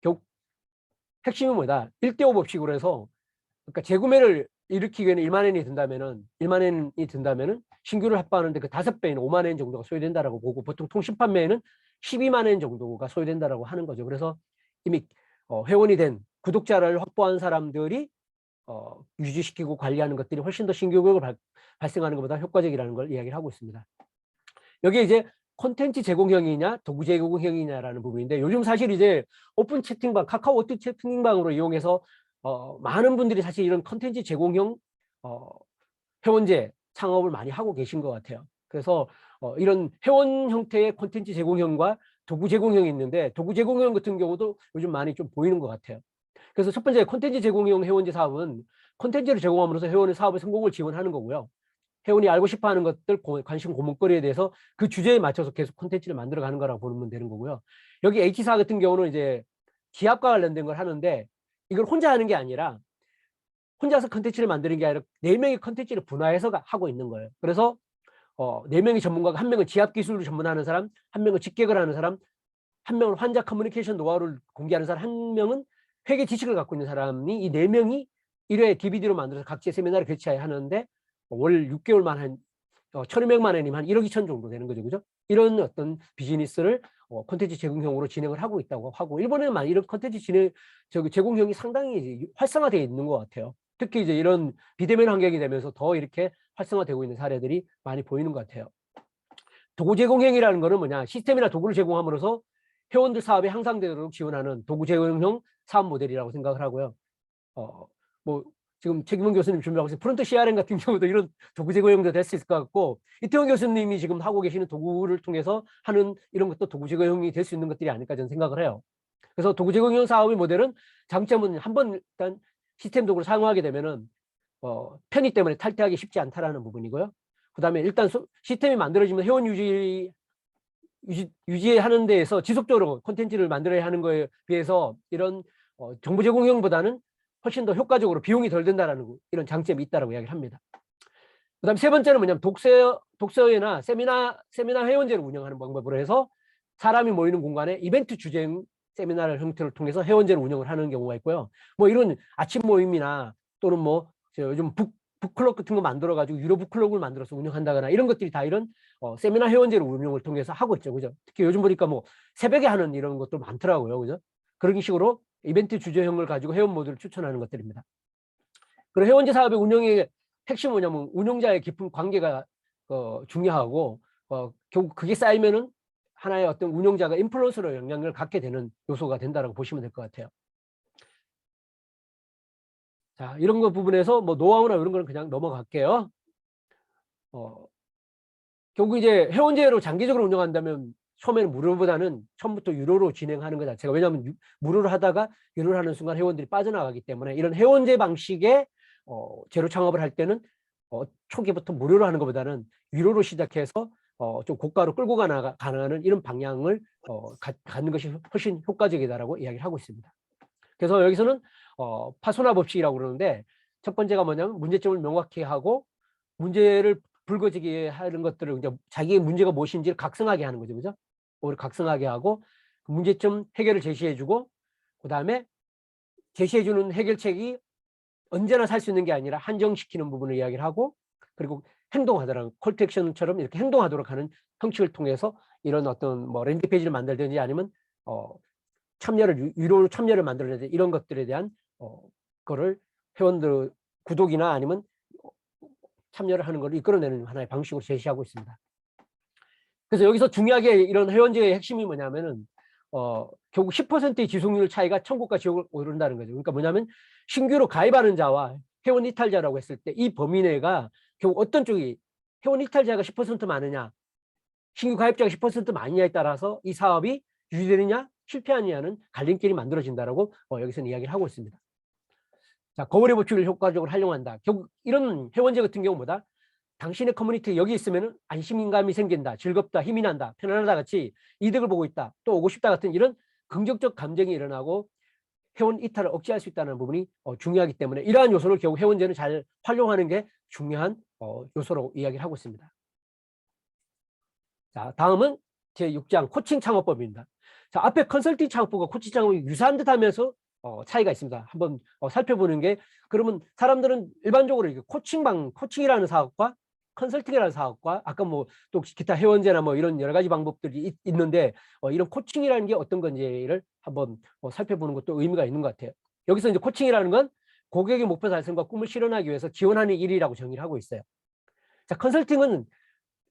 결국 핵심은 뭐다? 1대5 법칙으로 해서, 그러니까 재구매를 일으키기 위해는 1만 원이 든다면은 신규를 확보하는데 그 5배인 5만 원 정도가 소요된다라고 보고, 보통 통신 판매에는 12만 원 정도가 소요된다라고 하는 거죠. 그래서 이미 회원이 된 구독자를 확보한 사람들이 유지시키고 관리하는 것들이 훨씬 더 신규격을 발생하는 것보다 효과적이라는 걸 이야기를 하고 있습니다. 여기에 이제 콘텐츠 제공형이냐 도구 제공형이냐라는 부분인데, 요즘 사실 이제 오픈 채팅방, 카카오톡 채팅방으로 이용해서 많은 분들이 사실 이런 콘텐츠 제공형 회원제 창업을 많이 하고 계신 것 같아요. 그래서 이런 회원 형태의 콘텐츠 제공형과 도구 제공형이 있는데, 도구 제공형 같은 경우도 요즘 많이 좀 보이는 것 같아요. 그래서 첫 번째 콘텐츠 제공형 회원제 사업은 콘텐츠를 제공함으로써 회원의 사업의 성공을 지원하는 거고요. 회원이 알고 싶어하는 것들, 관심 고민거리에 대해서 그 주제에 맞춰서 계속 콘텐츠를 만들어가는 거라고 보면 되는 거고요. 여기 H사 같은 경우는 이제 기업과 관련된 걸 하는데, 이걸 혼자 하는 게 아니라, 혼자서 컨텐츠를 만드는 게 아니라 4명의 컨텐츠를 분화해서 하고 있는 거예요. 그래서 4명의 전문가가, 1명은 지압 기술을 전문하는 사람, 1명은 직객을 하는 사람, 1명은 환자 커뮤니케이션 노하우를 공개하는 사람, 1명은 회계 지식을 갖고 있는 사람이, 이 4명이 1회 DVD로 만들어서 각지의 세미나를 개최해야 하는데, 월 6개월만 한 1,200만 원이면 한 1억 2천 정도 되는 거죠. 그죠? 이런 어떤 비즈니스를 콘텐츠 제공형으로 진행을 하고 있다고 하고, 일본에는 이런 콘텐츠 제공형이 상당히 활성화되어 있는 것 같아요. 특히 이제 이런 비대면 환경이 되면서 더 이렇게 활성화되고 있는 사례들이 많이 보이는 것 같아요. 도구 제공형이라는 거는 뭐냐? 시스템이나 도구를 제공함으로써 회원들 사업에 향상되도록 지원하는 도구 제공형 사업 모델이라고 생각을 하고요. 뭐 지금 최기문 교수님 준비하고 있는 프론트 CRM 같은 경우도 이런 도구 제공형도 될 수 있을 것 같고, 이태원 교수님이 지금 하고 계시는 도구를 통해서 하는 이런 것도 도구 제공형이 될 수 있는 것들이 아닐까 저는 생각을 해요. 그래서 도구 제공형 사업의 모델은 장점은 한번 일단 시스템 도구를 사용하게 되면은 편의 때문에 탈퇴하기 쉽지 않다라는 부분이고요. 그다음에 일단 시스템이 만들어지면 회원 유지하는 데에서 지속적으로 콘텐츠를 만들어야 하는 거에 비해서 이런 정보 제공형보다는 훨씬 더 효과적으로 비용이 덜 든다라는 이런 장점이 있다라고 이야기를 합니다. 그다음 세 번째는 뭐냐면 독서회나 세미나 회원제를 운영하는 방법으로 해서 사람이 모이는 공간에 이벤트 주제형 세미나를 형태를 통해서 회원제를 운영을 하는 경우가 있고요. 뭐 이런 아침 모임이나 또는 뭐 요즘 북클럽 같은 거 만들어 가지고 유료 북클럽을 만들어서 운영한다거나 이런 것들이 다 이런 세미나 회원제를 운영을 통해서 하고 있죠. 그죠? 특히 요즘 보니까 뭐 새벽에 하는 이런 것도 많더라고요. 그죠? 그런 식으로 이벤트 주제형을 가지고 회원 모드를 추천하는 것들입니다. 그리고 회원제 사업의 운영의 핵심은 뭐냐면 운영자의 깊은 관계가 중요하고 결국 그게 쌓이면은 하나의 어떤 운영자가 인플루언서로 영향을 갖게 되는 요소가 된다고 보시면 될 것 같아요. 자, 이런 거 부분에서 뭐 노하우나 이런 거는 그냥 넘어갈게요. 결국 이제 회원제로 장기적으로 운영한다면 처음에는 무료보다는 처음부터 유료로 진행하는 것 자체가, 왜냐하면 무료로 하다가 유료로 하는 순간 회원들이 빠져나가기 때문에 이런 회원제 방식의 제로 창업을 할 때는 초기부터 무료로 하는 것보다는 유료로 시작해서 좀 고가로 끌고 가는 이런 방향을 갖는 것이 훨씬 효과적이다라고 이야기를 하고 있습니다. 그래서 여기서는 파소나 법칙이라고 그러는데 첫 번째가 뭐냐면 문제점을 명확히 하고 문제를 불거지게 하는 것들을 이제 자기의 문제가 무엇인지를 각성하게 하는 거죠. 그죠? 오히려 각성하게 하고 문제점 해결을 제시해주고 그다음에 제시해주는 해결책이 언제나 살 수 있는 게 아니라 한정시키는 부분을 이야기를 하고 그리고 행동하도록 콜택션처럼 이렇게 행동하도록 하는 형식을 통해서 이런 어떤 뭐 랜딩 페이지를 만들든지 아니면 유료로 참여를 만들어내든지 이런 것들에 대한 거를 회원들 구독이나 아니면 참여를 하는 걸 이끌어내는 하나의 방식으로 제시하고 있습니다. 그래서 여기서 중요하게 이런 회원제의 핵심이 뭐냐면은 결국 10%의 지속률 차이가 천국과 지옥을 오른다는 거죠. 그러니까 뭐냐면 신규로 가입하는 자와 회원 이탈자라고 했을 때 이 범위 내가 결국 어떤 쪽이 회원 이탈자가 10% 많으냐 신규 가입자가 10% 많으냐에 따라서 이 사업이 유지되느냐 실패하느냐는 갈림길이 만들어진다라고 여기서는 이야기를 하고 있습니다. 자, 거울의 법칙을 효과적으로 활용한다. 결국 이런 회원제 같은 경우 뭐다? 당신의 커뮤니티에 여기 있으면 안심감이 생긴다. 즐겁다. 힘이 난다. 편안하다 같이 이득을 보고 있다. 또 오고 싶다 같은 이런 긍정적 감정이 일어나고 회원 이탈을 억제할 수 있다는 부분이 중요하기 때문에 이러한 요소를 결국 회원제는 잘 활용하는 게 중요한 요소로 이야기를 하고 있습니다. 자, 다음은 제6장 코칭 창업법입니다. 자, 앞에 컨설팅 창업법과 코칭 창업이 유사한 듯 하면서 차이가 있습니다. 한번 살펴보는 게 그러면 사람들은 일반적으로 이게 코칭이라는 사업과 컨설팅이라는 사업과 아까 뭐 또 기타 회원제나 뭐 이런 여러 가지 방법들이 있는데 이런 코칭이라는 게 어떤 건지를 한번 살펴보는 것도 의미가 있는 것 같아요. 여기서 이제 코칭이라는 건 고객의 목표 달성과 꿈을 실현하기 위해서 지원하는 일이라고 정의를 하고 있어요. 자, 컨설팅은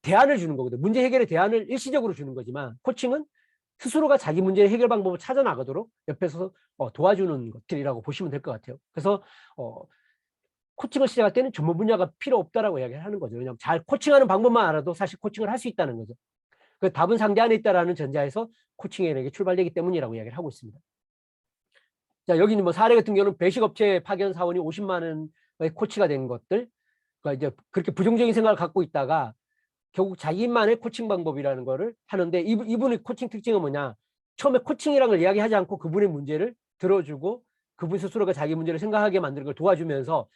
대안을 주는 거거든요. 문제 해결의 대안을 일시적으로 주는 거지만 코칭은 스스로가 자기 문제 해결 방법을 찾아 나가도록 옆에서 도와주는 것들이라고 보시면 될 것 같아요. 그래서 코칭을 시작할 때는 전문 분야가 필요 없다라고 이야기를 하는 거죠. 왜냐하면 잘 코칭하는 방법만 알아도 사실 코칭을 할 수 있다는 거죠. 그 답은 상대 안에 있다라는 전제에서 코칭에게 출발되기 때문이라고 이야기를 하고 있습니다. 자, 여기는 뭐 사례 같은 경우는 배식업체 파견 사원이 50만 원의 코치가 된 것들, 그러니까 이제 그렇게 부정적인 생각을 갖고 있다가 결국 자기만의 코칭 방법이라는 거를 하는데 이분의 코칭 특징은 뭐냐? 처음에 코칭이라는 걸 이야기하지 않고 그분의 문제를 들어주고 그분 스스로가 자기 문제를 생각하게 만드는 걸 도와주면서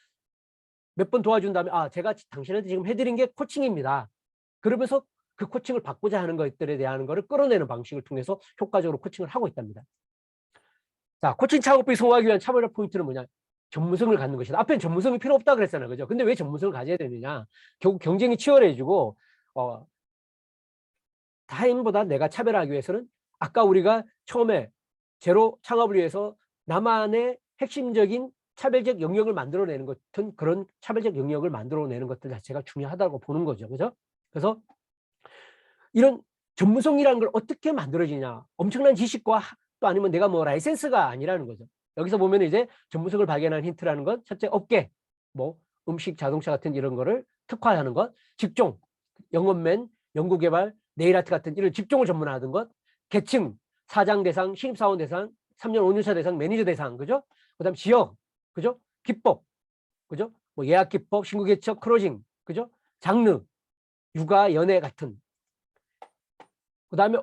몇 번 도와준 다음에 제가 당신한테 지금 해드린 게 코칭입니다. 그러면서 그 코칭을 받고자 하는 것들에 대한 거를 끌어내는 방식을 통해서 효과적으로 코칭을 하고 있답니다. 자, 코칭 창업을 성공하기 위한 차별화 포인트는 뭐냐? 전문성을 갖는 것이다. 앞에는 전문성이 필요 없다 그랬잖아요. 그죠? 근데 왜 전문성을 가져야 되느냐? 결국 경쟁이 치열해지고 타인보다 내가 차별하기 위해서는 아까 우리가 처음에 제로 창업을 위해서 나만의 핵심적인 차별적 영역을 만들어내는 것 같은 그런 차별적 영역을 만들어내는 것들 자체가 중요하다고 보는 거죠. 그죠? 그래서 이런 전문성이라는 걸 어떻게 만들어지냐. 엄청난 지식과 또 아니면 내가 뭐 라이센스가 아니라는 거죠. 여기서 보면 이제 전문성을 발견한 힌트라는 건 첫째 업계, 뭐 음식, 자동차 같은 이런 거를 특화하는 것, 직종, 영업맨, 연구개발, 네일아트 같은 이런 직종을 전문화하는 것, 계층, 사장 대상, 신입사원 대상, 3년 5년차 대상, 매니저 대상, 그죠? 그다음 지역, 그죠? 기법, 그죠? 뭐 예약 기법, 신고 개척, 클로징, 그죠? 장르, 육아, 연애 같은. 그다음에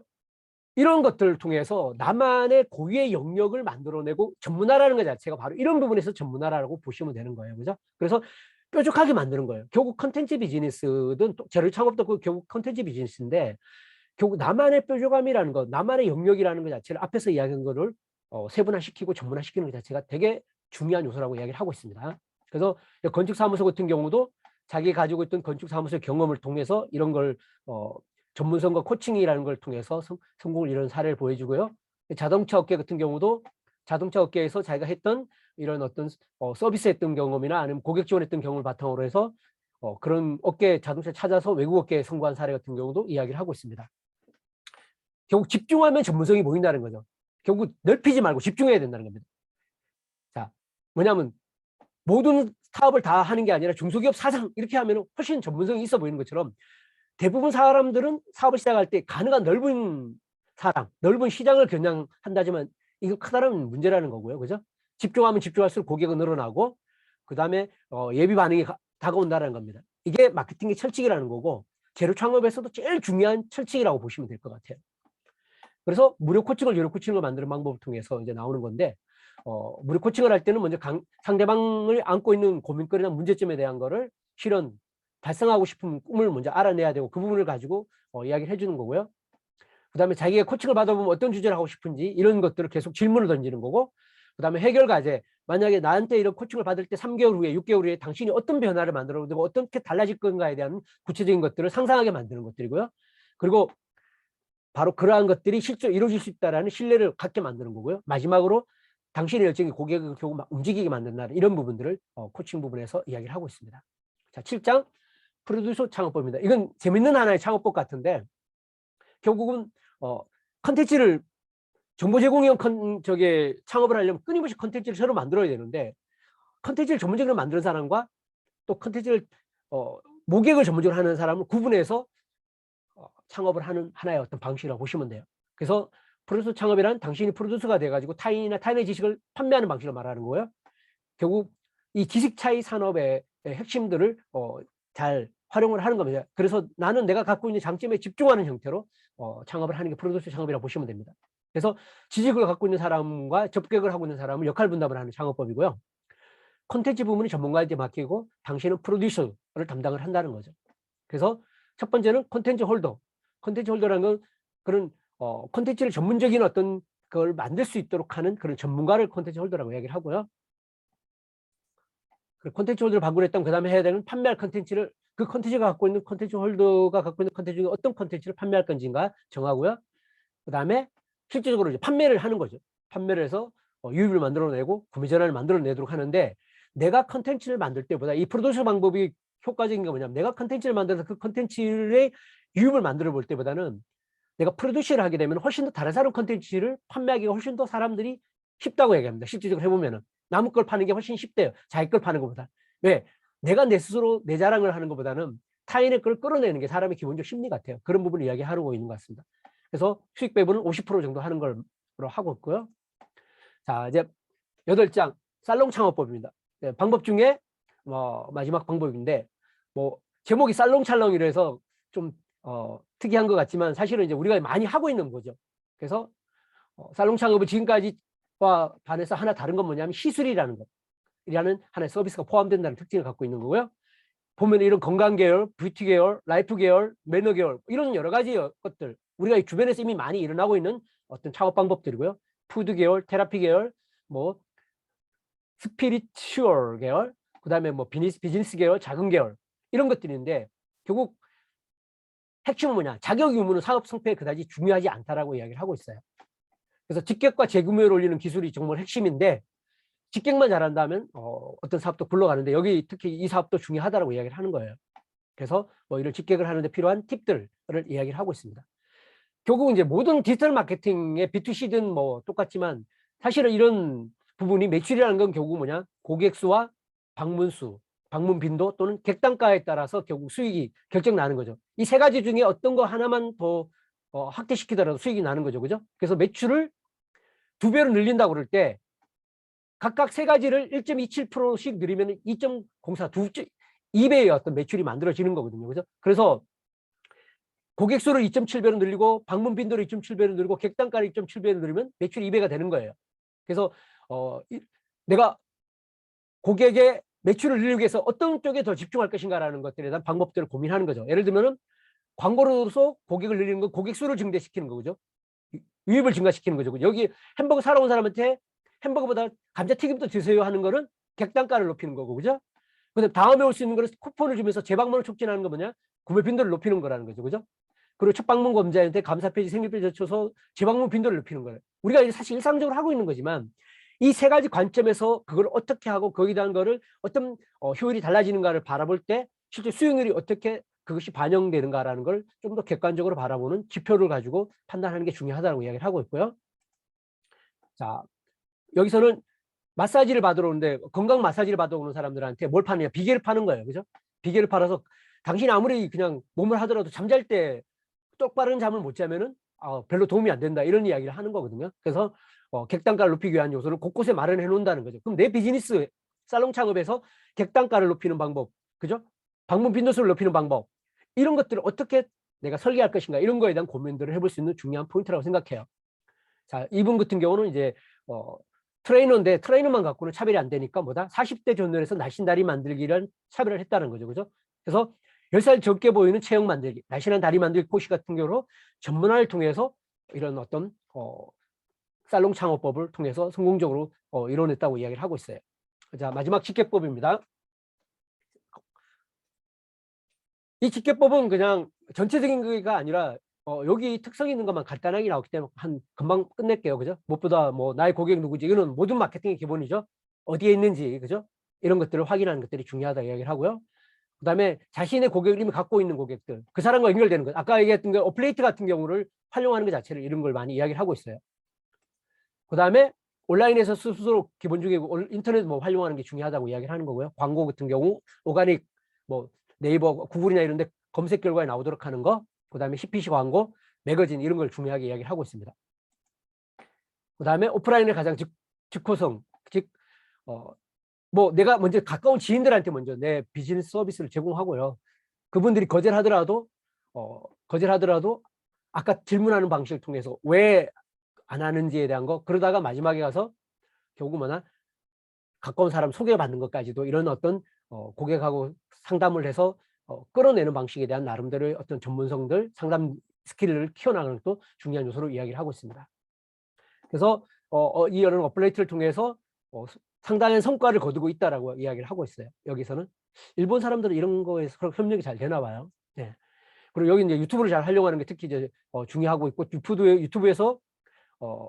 이런 것들을 통해서 나만의 고유의 영역을 만들어내고 전문화라는 것 자체가 바로 이런 부분에서 전문화라고 보시면 되는 거예요. 그죠? 그래서 뾰족하게 만드는 거예요. 결국 컨텐츠 비즈니스든 제로 창업도 결국 컨텐츠 비즈니스인데 결국 나만의 뾰족함이라는 것, 나만의 영역이라는 것 자체를 앞에서 이야기한 거를 세분화시키고 전문화시키는 것 자체가 되게 중요한 요소라고 이야기를 하고 있습니다. 그래서 건축사무소 같은 경우도 자기 가지고 있던 건축사무소 경험을 통해서 이런 걸 전문성과 코칭이라는 걸 통해서 성공을 이룬 사례를 보여주고요. 자동차 업계 같은 경우도 자동차 업계에서 자기가 했던 이런 어떤 서비스 했던 경험이나 아니면 고객 지원했던 경험을 바탕으로 해서 그런 업계 자동차 찾아서 외국 업계에 성공한 사례 같은 경우도 이야기를 하고 있습니다. 결국 집중하면 전문성이 보인다는 거죠. 결국 넓히지 말고 집중해야 된다는 겁니다. 자, 뭐냐면 모든 사업을 다 하는 게 아니라 중소기업 사장 이렇게 하면 훨씬 전문성이 있어 보이는 것처럼 대부분 사람들은 사업을 시작할 때 가능한 넓은 사람, 넓은 시장을 겨냥한다지만 이거 커다란 문제라는 거고요. 그죠? 집중하면 집중할수록 고객은 늘어나고 그다음에 예비 반응이 다가온다는 겁니다. 이게 마케팅의 철칙이라는 거고 제로 창업에서도 제일 중요한 철칙이라고 보시면 될 것 같아요. 그래서 무료 코칭을 유료 코칭을 만드는 방법을 통해서 이제 나오는 건데 무료 코칭을 할 때는 먼저 상대방을 안고 있는 고민거리나 문제점에 대한 거를 실현 달성하고 싶은 꿈을 먼저 알아내야 되고 그 부분을 가지고 이야기를 해주는 거고요. 그다음에 자기가 코칭을 받아보면 어떤 주제를 하고 싶은지 이런 것들을 계속 질문을 던지는 거고 그다음에 해결 과제 만약에 나한테 이런 코칭을 받을 때 3개월 후에 6개월 후에 당신이 어떤 변화를 만들어 되고 어떻게 달라질 건가에 대한 구체적인 것들을 상상하게 만드는 것들이고요. 그리고 바로 그러한 것들이 실제로 이루어질 수 있다는 신뢰를 갖게 만드는 거고요. 마지막으로 당신의 열정이 고객을 결국 막 움직이게 만든다는 이런 부분들을 코칭 부분에서 이야기를 하고 있습니다. 자, 7장 프로듀서 창업법입니다. 이건 재밌는 하나의 창업법 같은데 결국은 컨텐츠를 정보 제공형 창업을 하려면 끊임없이 컨텐츠를 새로 만들어야 되는데 컨텐츠를 전문적으로 만드는 사람과 또 컨텐츠를 모객을 전문적으로 하는 사람을 구분해서 창업을 하는 하나의 어떤 방식이라고 보시면 돼요. 그래서 프로듀서 창업이란 당신이 프로듀서가 돼가지고 타인의 지식을 판매하는 방식을 말하는 거예요. 결국 이 지식 차이 산업의 핵심들을 잘 활용을 하는 겁니다. 그래서 나는 내가 갖고 있는 장점에 집중하는 형태로 창업을 하는 게 프로듀서 창업이라고 보시면 됩니다. 그래서 지식을 갖고 있는 사람과 접객을 하고 있는 사람을 역할 분담을 하는 창업법이고요. 콘텐츠 부분이 전문가한테 맡기고 당신은 프로듀서를 담당을 한다는 거죠. 그래서 첫 번째는 콘텐츠 홀더. 콘텐츠 홀더라는 건 그런 콘텐츠를 전문적인 어떤 그걸 만들 수 있도록 하는 그런 전문가를 콘텐츠 홀더라고 이야기를 하고요. 콘텐츠 홀더를 방문했다면 그 다음에 해야 되는 판매할 콘텐츠를 그 콘텐츠가 갖고 있는 콘텐츠 홀더가 갖고 있는 콘텐츠 중에 어떤 콘텐츠를 판매할 건지인가 정하고요. 그 다음에 실질적으로 이제 판매를 하는 거죠. 판매를 해서 유입을 만들어내고 구매 전환을 만들어내도록 하는데 내가 콘텐츠를 만들 때보다 이 프로듀서 방법이 효과적인 게 뭐냐면 내가 콘텐츠를 만들어서 그 콘텐츠의 유입을 만들어 볼 때보다는 내가 프로듀서를 하게 되면 훨씬 더 다른 사람 콘텐츠를 판매하기가 훨씬 더 사람들이 쉽다고 얘기합니다. 실질적으로 해보면은 남의 걸 파는 게 훨씬 쉽대요. 자기 걸 파는 것보다. 왜? 내가 내 스스로 내 자랑을 하는 것보다는 타인의 걸 끌어내는 게 사람의 기본적 심리 같아요. 그런 부분을 이야기하고 있는 것 같습니다. 그래서 수익 배분은 50% 정도 하는 걸로 하고 있고요. 자, 이제 8장 살롱 창업법입니다. 네, 방법 중에 마지막 방법인데 제목이 살롱찰롱이라서 좀 특이한 것 같지만 사실은 이제 우리가 많이 하고 있는 거죠. 그래서 살롱 창업은 지금까지와 반해서 하나 다른 건 뭐냐면 시술이라는 것이라는 하나의 서비스가 포함된다는 특징을 갖고 있는 거고요. 보면 이런 건강 계열, 뷰티 계열, 라이프 계열, 매너 계열 이런 여러 가지 것들 우리가 주변에서 이미 많이 일어나고 있는 어떤 창업 방법들이고요. 푸드 계열, 테라피 계열, 스피리추얼 계열, 그다음에 비즈니스 계열, 자금 계열 이런 것들인데 결국 핵심은 뭐냐? 자격 유무는 사업 성패에 그다지 중요하지 않다라고 이야기를 하고 있어요. 그래서 직객과 재구매를 올리는 기술이 정말 핵심인데 직객만 잘한다면 어떤 사업도 굴러가는데 여기 특히 이 사업도 중요하다라고 이야기를 하는 거예요. 그래서 이런 직객을 하는데 필요한 팁들을 이야기를 하고 있습니다. 결국 이제 모든 디지털 마케팅의 B2C든 똑같지만 사실은 이런 부분이 매출이라는 건 결국 뭐냐? 고객 수와 방문 수, 방문 빈도 또는 객단가에 따라서 결국 수익이 결정나는 거죠. 이 세 가지 중에 어떤 거 하나만 더 확대시키더라도 수익이 나는 거죠. 그죠? 그래서 매출을 2배로 늘린다고 그럴 때 각각 세 가지를 1.27%씩 늘리면 2.04, 2배의 어떤 매출이 만들어지는 거거든요. 그죠? 그래서 고객 수를 2.7배로 늘리고 방문 빈도를 2.7배로 늘리고 객단가를 2.7배로 늘리면 매출이 2배가 되는 거예요. 그래서 내가 고객의 매출을 늘리기 위해서 어떤 쪽에 더 집중할 것인가라는 것들에 대한 방법들을 고민하는 거죠. 예를 들면은 광고로서 고객을 늘리는 건 고객 수를 증대시키는 거죠. 유입을 증가시키는 거죠. 여기 햄버거 사러 온 사람한테 햄버거보다 감자튀김도 드세요 하는 거는 객단가를 높이는 거고, 그죠? 근데 다음에 올 수 있는 거는 쿠폰을 주면서 재방문을 촉진하는 거 뭐냐? 구매 빈도를 높이는 거라는 거죠, 그죠? 그리고 첫 방문 검자한테 감사 페이지, 생일 페이지 젖혀서 재방문 빈도를 높이는 거예요. 우리가 이제 사실 일상적으로 하고 있는 거지만 이 세 가지 관점에서 그걸 어떻게 하고 거기에 대한 거를 어떤 효율이 달라지는가를 바라볼 때 실제 수익률이 어떻게 그것이 반영되는가라는 걸 좀 더 객관적으로 바라보는 지표를 가지고 판단하는 게 중요하다고 이야기를 하고 있고요. 자, 여기서는 마사지를 받으러 오는데 건강 마사지를 받으러 오는 사람들한테 뭘 파느냐? 비계를 파는 거예요. 그죠? 비계를 팔아서 당신이 아무리 그냥 몸을 하더라도 잠잘 때 똑바른 잠을 못 자면은 별로 도움이 안 된다. 이런 이야기를 하는 거거든요. 그래서 객단가를 높이기 위한 요소를 곳곳에 마련해 놓는다는 거죠. 그럼 내 비즈니스 살롱 창업에서 객단가를 높이는 방법, 그죠? 방문 빈도수를 높이는 방법, 이런 것들을 어떻게 내가 설계할 것인가, 이런 거에 대한 고민들을 해볼 수 있는 중요한 포인트라고 생각해요. 자, 이분 같은 경우는 이제 트레이너인데 트레이너만 갖고는 차별이 안 되니까 뭐다? 40대 전후에서 날씬다리 만들기를 차별을 했다는 거죠. 그죠? 그래서 10살 적게 보이는 체형 만들기, 날씬한 다리 만들기 코시 같은 경우로 전문화를 통해서 이런 어떤 살롱 창업법을 통해서 성공적으로 이뤄냈다고 이야기를 하고 있어요. 자, 마지막 직계법입니다. 이 직계법은 그냥 전체적인 거가 아니라 여기 특성 있는 것만 간단하게 나오기 때문에 금방 끝낼게요. 그죠? 무엇보다 뭐 나의 고객 누구지? 이거는 모든 마케팅의 기본이죠. 어디에 있는지, 그죠? 이런 것들을 확인하는 것들이 중요하다 이야기를 하고요. 그다음에 자신의 고객을 이미 갖고 있는 고객들, 그 사람과 연결되는 것. 아까 얘기했던 그 어플레이트 같은 경우를 활용하는 것 자체를 이런 걸 많이 이야기를 하고 있어요. 그다음에 온라인에서 스스로 기본적이고 인터넷 뭐 활용하는 게 중요하다고 이야기를 하는 거고요. 광고 같은 경우 오가닉 뭐 네이버, 구글이나 이런 데 검색 결과에 나오도록 하는 거, 그다음에 CPC 광고, 매거진 이런 걸 중요하게 이야기를 하고 있습니다. 그다음에 오프라인의 가장 즉효성, 즉 뭐 내가 먼저 가까운 지인들한테 먼저 내 비즈니스 서비스를 제공하고요. 그분들이 거절하더라도 아까 질문하는 방식을 통해서 왜 안 하는지에 대한 거, 그러다가 마지막에 가서 결국 뭐나 가까운 사람 소개받는 것까지도 이런 어떤 고객하고 상담을 해서 끌어내는 방식에 대한 나름대로의 어떤 전문성들, 상담 스킬을 키워나가는 것도 중요한 요소로 이야기를 하고 있습니다. 그래서 이런 어플레이트를 통해서 상당한 성과를 거두고 있다라고 이야기를 하고 있어요. 여기서는 일본 사람들은 이런 거에서 협력이 잘 되나 봐요. 네. 그리고 여기 이제 유튜브를 잘 활용하는 게 특히 이제 중요하고 있고, 유튜브에서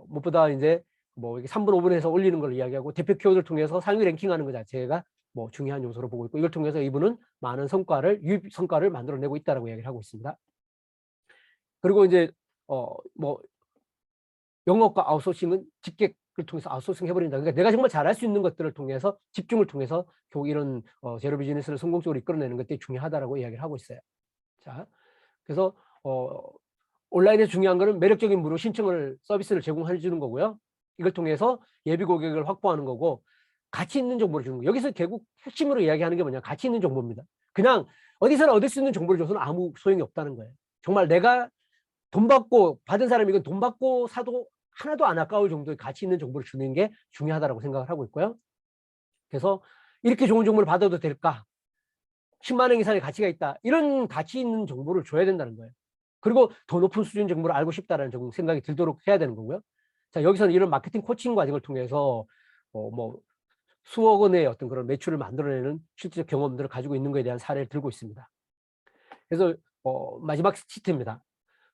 무엇보다 이제 뭐 3분 5분에서 올리는 걸 이야기하고 대표 키워드를 통해서 상위 랭킹하는 것 자체가 뭐 중요한 요소로 보고 있고, 이걸 통해서 이분은 많은 유입 성과를 만들어내고 있다라고 이야기를 하고 있습니다. 그리고 이제 뭐 영업과 아웃소싱은 직객을 통해서 아웃소싱 해버린다. 그러니까 내가 정말 잘할 수 있는 것들을 통해서 집중을 통해서 결국 이런 제로 비즈니스를 성공적으로 이끌어내는 것들이 중요하다라고 이야기를 하고 있어요. 자, 그래서 온라인에서 중요한 거는 매력적인 무료 신청을 서비스를 제공해 주는 거고요. 이걸 통해서 예비 고객을 확보하는 거고, 가치 있는 정보를 주는 거예요. 여기서 결국 핵심으로 이야기하는 게 뭐냐, 가치 있는 정보입니다. 그냥 어디서나 얻을 수 있는 정보를 줘서는 아무 소용이 없다는 거예요. 정말 내가 돈 받고 받은 사람이 이건 돈 받고 사도 하나도 안 아까울 정도의 가치 있는 정보를 주는 게 중요하다고 생각을 하고 있고요. 그래서 이렇게 좋은 정보를 받아도 될까? 10만 원 이상의 가치가 있다. 이런 가치 있는 정보를 줘야 된다는 거예요. 그리고 더 높은 수준 정보를 알고 싶다는 생각이 들도록 해야 되는 거고요. 자, 여기서는 이런 마케팅 코칭 과정을 통해서 뭐 수억 원의 어떤 그런 매출을 만들어내는 실질적 경험들을 가지고 있는 것에 대한 사례를 들고 있습니다. 그래서 마지막 시트입니다.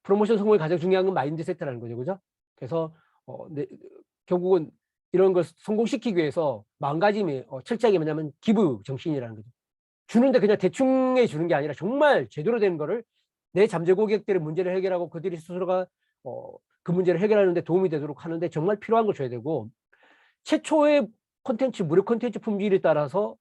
프로모션 성공에 가장 중요한 건 마인드 세트라는 거죠. 그죠? 그래서 결국은 이런 걸 성공시키기 위해서 마음가짐이 철저하게 뭐냐면 기부 정신이라는 거죠. 주는데 그냥 대충에 주는 게 아니라 정말 제대로 된 거를 내 잠재 고객들의 문제를 해결하고 그들이 스스로가 그 문제를 해결하는 데 도움이 되도록 하는데 정말 필요한 걸 줘야 되고, 최초의 콘텐츠, 무료 콘텐츠 품질에 따라서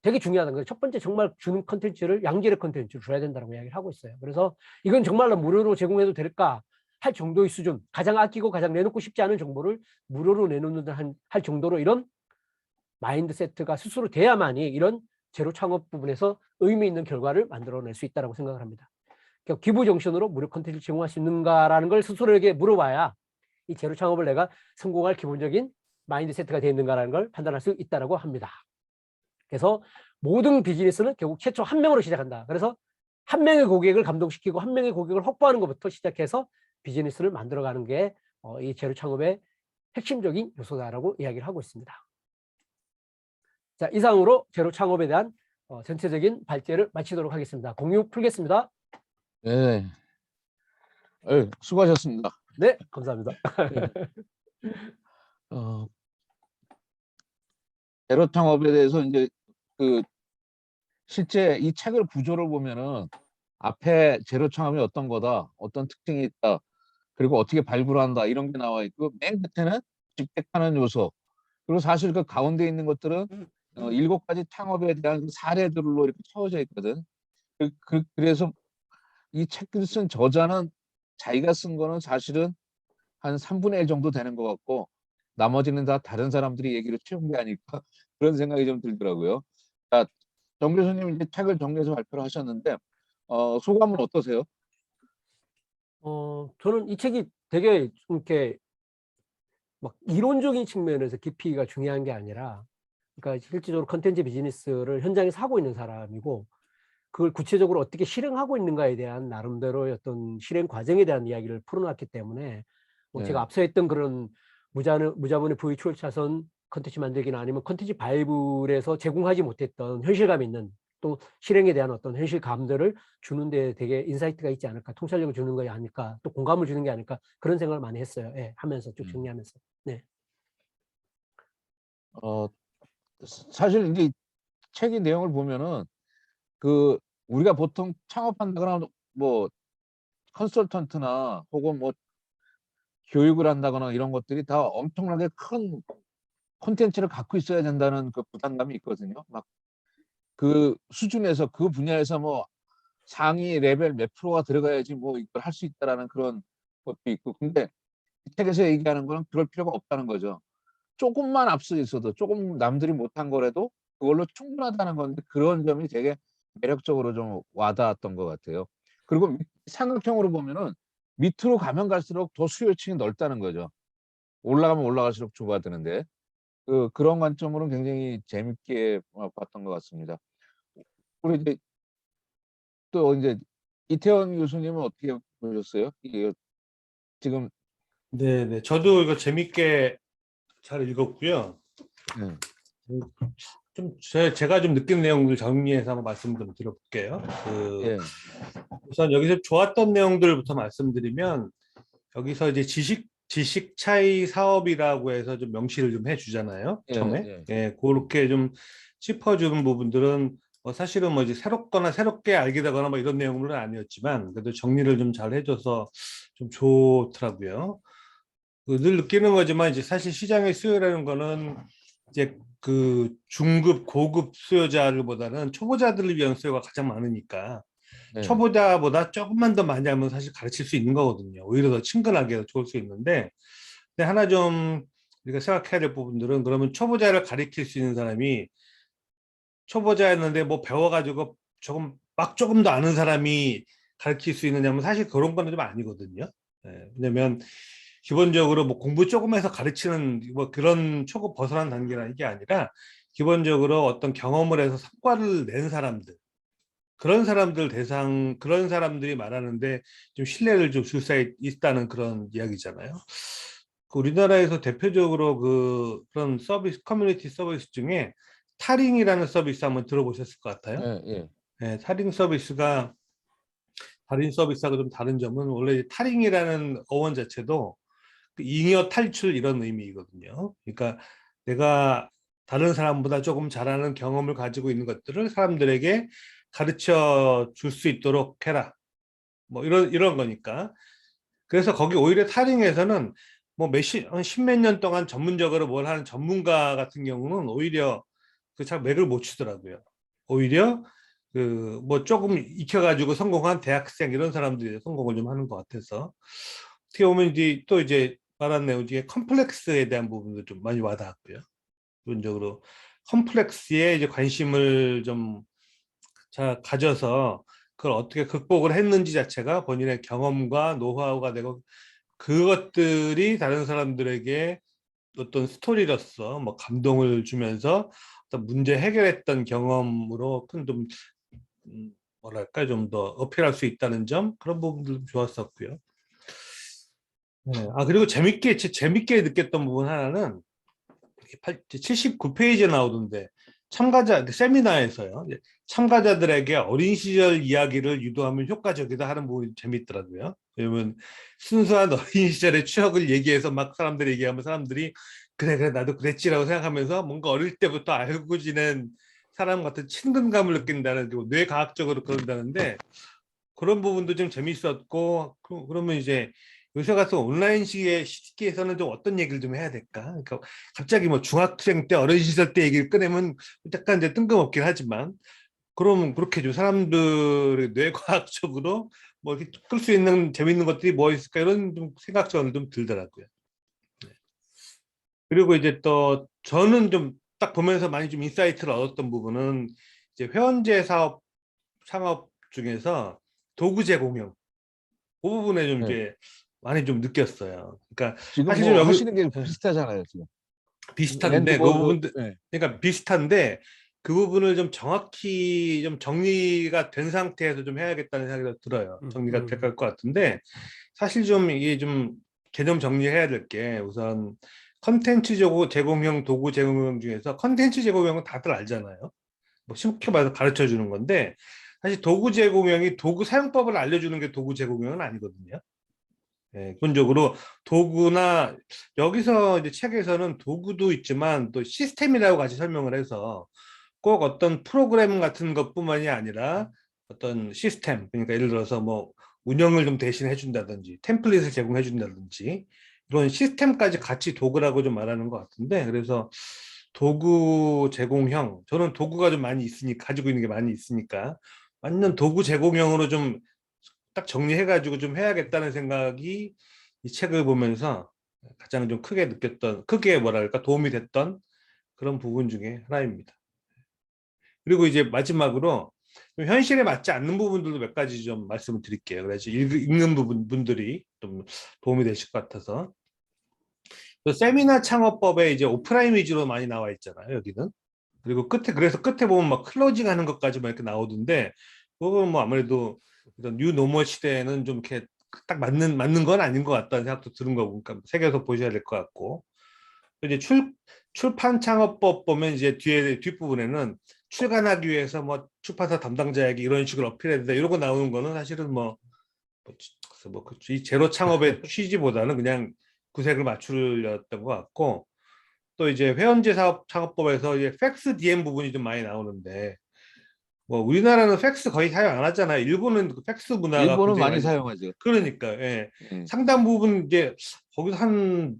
되게 중요하다는 거예요. 첫 번째 정말 주는 콘텐츠를 양질의 콘텐츠를 줘야 된다고 이야기를 하고 있어요. 그래서 이건 정말로 무료로 제공해도 될까 할 정도의 수준, 가장 아끼고 가장 내놓고 싶지 않은 정보를 무료로 내놓는 할 정도로 이런 마인드 세트가 스스로 돼야만이 이런 제로 창업 부분에서 의미 있는 결과를 만들어낼 수 있다고 생각을 합니다. 그러니까 기부 정신으로 무료 콘텐츠를 제공할 수 있는가라는 걸 스스로에게 물어봐야 이 제로 창업을 내가 성공할 기본적인 마인드 세트가 되어 있는가라는 걸 판단할 수 있다고 합니다. 그래서 모든 비즈니스는 결국 최초 한 명으로 시작한다. 그래서 한 명의 고객을 감동시키고 한 명의 고객을 확보하는 것부터 시작해서 비즈니스를 만들어가는 게 이 제로 창업의 핵심적인 요소다라고 이야기를 하고 있습니다. 자, 이상으로 제로 창업에 대한 전체적인 발제를 마치도록 하겠습니다. 공유 풀겠습니다. 네. 수고하셨습니다. 네, 감사합니다. 제로 창업에 대해서 이제 그 실제 이 책을 구조를 보면은 앞에 제로 창업이 어떤 거다, 어떤 특징이 있다, 그리고 어떻게 발굴한다 이런 게 나와 있고, 맨 끝에는 직택하는 요소, 그리고 사실 그 가운데 있는 것들은 7가지 창업에 대한 그 사례들로 이렇게 채워져 있거든. 그래서 이 책을 쓴 저자는 자기가 쓴 거는 사실은 한 3분의 1 정도 되는 것 같고, 나머지는 다 다른 사람들이 얘기를 채운 게 아닐까 그런 생각이 좀 들더라고요. 자, 정 교수님 이제 책을 정리해서 발표를 하셨는데 소감은 어떠세요? 저는 이 책이 되게 좀 이렇게 막 이론적인 측면에서 깊이가 중요한 게 아니라, 그러니까 실질적으로 컨텐츠 비즈니스를 현장에서 하고 있는 사람이고, 그걸 구체적으로 어떻게 실행하고 있는가에 대한 나름대로의 어떤 실행 과정에 대한 이야기를 풀어놨기 때문에, 뭐 제가 네. 앞서 했던 그런 무자본의 VH 차선 컨텐츠 만들기나 아니면 컨텐츠 바이블에서 제공하지 못했던 현실감 있는 또 실행에 대한 어떤 현실감들을 주는데 되게 인사이트가 있지 않을까, 통찰력을 주는 거 아닐까, 또 공감을 주는 게 아닐까, 그런 생각을 많이 했어요. 예, 하면서 쭉 정리하면서. 네. 어, 사실 이제 책의 내용을 보면은 그 우리가 보통 창업한다거나 뭐 컨설턴트나 혹은 뭐 교육을 한다거나 이런 것들이 다 엄청나게 큰 콘텐츠를 갖고 있어야 된다는 그 부담감이 있거든요. 막 그 수준에서 그 분야에서 뭐 상위 레벨 몇 프로가 들어가야지 뭐 이걸 할 수 있다라는 그런 것도 있고. 근데 이 책에서 얘기하는 거는 그럴 필요가 없다는 거죠. 조금만 앞서 있어도 조금 남들이 못한 거라도 그걸로 충분하다는 건데, 그런 점이 되게 매력적으로 좀 와닿았던 것 같아요. 그리고 삼각형으로 보면은 밑으로 가면 갈수록 더 수요층이 넓다는 거죠. 올라가면 올라갈수록 좁아드는데 그런 관점으로는 굉장히 재밌게 봤던 것 같습니다. 우리 이제 또 이제 이태원 교수님은 어떻게 보셨어요? 이게 지금 네네. 저도 이거 재밌게 잘 읽었고요. 네, 제가 좀 느낀 내용들 정리해서 한번 말씀 좀 드려볼게요. 예, 우선 여기서 좋았던 내용들부터 말씀드리면, 여기서 이제 지식 차이 사업이라고 해서 좀 명시를 좀 해주잖아요. 예, 처음에. 예, 예, 그렇게 좀 짚어주는 부분들은 사실은 뭐 이제 새롭게 알게 되거나 뭐 이런 내용은 아니었지만, 그래도 정리를 좀 잘 해줘서 좀 좋더라고요. 늘 느끼는 거지만 이제 사실 시장의 수요라는 거는 이제 그 중급, 고급 수요자들보다는 초보자들을 위한 수요가 가장 많으니까, 예, 초보자보다 조금만 더 많이 하면 사실 가르칠 수 있는 거거든요. 오히려 더 친근하게 좋을 수 있는데, 근데 하나 좀 우리가 생각해야 될 부분들은, 그러면 초보자를 가르칠 수 있는 사람이 초보자였는데 뭐 배워가지고 조금 더 아는 사람이 가르칠 수 있느냐면 사실 그런 거는 좀 아니거든요. 예, 왜냐면 기본적으로 뭐 공부 조금 해서 가르치는 뭐 그런 초급 벗어난 단계나 이게 아니라, 기본적으로 어떤 경험을 해서 성과를 낸 사람들, 그런 사람들이 말하는데 좀 신뢰를 좀 줄 수 있다는 그런 이야기잖아요. 그 우리나라에서 대표적으로 그런 서비스, 커뮤니티 서비스 중에 타링이라는 서비스 한번 들어보셨을 것 같아요. 예, 예, 네, 타링 서비스가 다른 서비스하고 좀 다른 점은, 원래 타링이라는 어원 자체도 그 잉여 탈출 이런 의미거든요. 그러니까 내가 다른 사람보다 조금 잘하는 경험을 가지고 있는 것들을 사람들에게 가르쳐 줄 수 있도록 해라. 뭐 이런 거니까. 그래서 거기 오히려 타링에서는 뭐 한 십몇 년 동안 전문적으로 뭘 하는 전문가 같은 경우는 오히려 그 잘 맥을 못 추더라고요. 오히려 그 뭐 조금 익혀가지고 성공한 대학생 이런 사람들이 성공을 좀 하는 것 같아서, 어떻게 보면 이제 또 이제 말한 내용 중에 컴플렉스에 대한 부분도 좀 많이 와닿았고요. 기본적으로 컴플렉스에 이제 관심을 좀 잘 가져서 그걸 어떻게 극복을 했는지 자체가 본인의 경험과 노하우가 되고, 그것들이 다른 사람들에게 어떤 스토리로서 뭐 감동을 주면서 어떤 문제 해결했던 경험으로 큰 좀 뭐랄까 좀 더 어필할 수 있다는 점, 그런 부분도 좋았었고요. 네. 그리고 재밌게 느꼈던 부분 하나는 79페이지에 나오던데, 세미나에서요, 이제 참가자들에게 어린 시절 이야기를 유도하면 효과적이다 하는 부분이 재밌더라고요. 왜냐면 순수한 어린 시절의 추억을 얘기해서 막 사람들이 얘기하면 사람들이 그래 나도 그랬지라고 생각하면서 뭔가 어릴 때부터 알고 지낸 사람 같은 친근감을 느낀다는, 뇌과학적으로 그런다는데, 그런 부분도 좀 재밌었고, 그러면 이제 요새 같은 온라인 시기에서는 좀 어떤 얘기를 좀 해야 될까? 그러니까 갑자기 뭐 중학생 때 어린 시절 때 얘기를 꺼내면 약간 이제 뜬금없긴 하지만, 그러면 그렇게 좀 사람들의 뇌과학적으로 뭐 이렇게 끌 수 있는 재밌는 것들이 뭐 있을까, 이런 좀 생각처럼 좀 들더라고요. 그리고 이제 또 저는 좀 딱 보면서 많이 좀 인사이트를 얻었던 부분은, 이제 회원제 사업 창업 중에서 도구 제공형 그 부분에 좀 네. 이제 많이 좀 느꼈어요. 그러니까 지금 사실 뭐 좀 여기 하시는 게 비슷하잖아요, 지금. 비슷한데 그 랜드보드, 부분들 네. 그러니까 비슷한데 그 부분을 좀 정확히 좀 정리가 된 상태에서 좀 해야겠다는 생각이 들어요. 정리가 될 것 같은데 사실 좀 이게 좀 개념 정리해야 될 게 우선 컨텐츠 제공형 도구 제공형 중에서 컨텐츠 제공형은 다들 알잖아요. 뭐 쉽게 말해서 가르쳐 주는 건데 사실 도구 제공형이 도구 사용법을 알려주는 게 도구 제공형은 아니거든요. 예, 기본적으로 도구나 여기서 이제 책에서는 도구도 있지만 또 시스템이라고 같이 설명을 해서 꼭 어떤 프로그램 같은 것뿐만이 아니라 어떤 시스템 그러니까 예를 들어서 뭐 운영을 좀 대신해 준다든지 템플릿을 제공해 준다든지 이런 시스템까지 같이 도구라고 좀 말하는 것 같은데 그래서 도구 제공형 저는 도구가 좀 많이 있으니까 가지고 있는 게 많이 있으니까 완전 도구 제공형으로 좀 딱 정리해가지고 좀 해야겠다는 생각이 이 책을 보면서 가장 좀 크게 느꼈던, 크게 뭐랄까 도움이 됐던 그런 부분 중에 하나입니다. 그리고 이제 마지막으로 좀 현실에 맞지 않는 부분들도 몇 가지 좀 말씀을 드릴게요. 그래서 읽는 분들이 좀 도움이 되실 것 같아서. 또 세미나 창업법에 이제 오프라인 위주로 많이 나와 있잖아요, 여기는. 그리고 그래서 끝에 보면 막 클로징 하는 것까지 막 이렇게 나오던데, 그건 뭐 아무래도 이런 뉴 노멀 시대에는 좀 이렇게 딱 맞는 건 아닌 것 같다는 생각도 드는 거고, 그러니까 새겨서 보셔야 될 것 같고. 이제 출판 창업법 보면 이제 뒷부분에는 출간하기 위해서 뭐 출판사 담당자에게 이런 식으로 어필해야 된다, 이런 거 나오는 거는 사실은 이 제로 창업의 취지보다는 그냥 구색을 맞추려던 것 같고, 또 이제 회원제 사업 창업법에서 이제 팩스 DM 부분이 좀 많이 나오는데 뭐 우리나라는 팩스 거의 사용 안 하잖아요. 일본은 그 팩스 문화가 일본은 굉장히 많이 많이 사용하죠. 그러니까 예. 예. 상당 부분 이제 거기서 한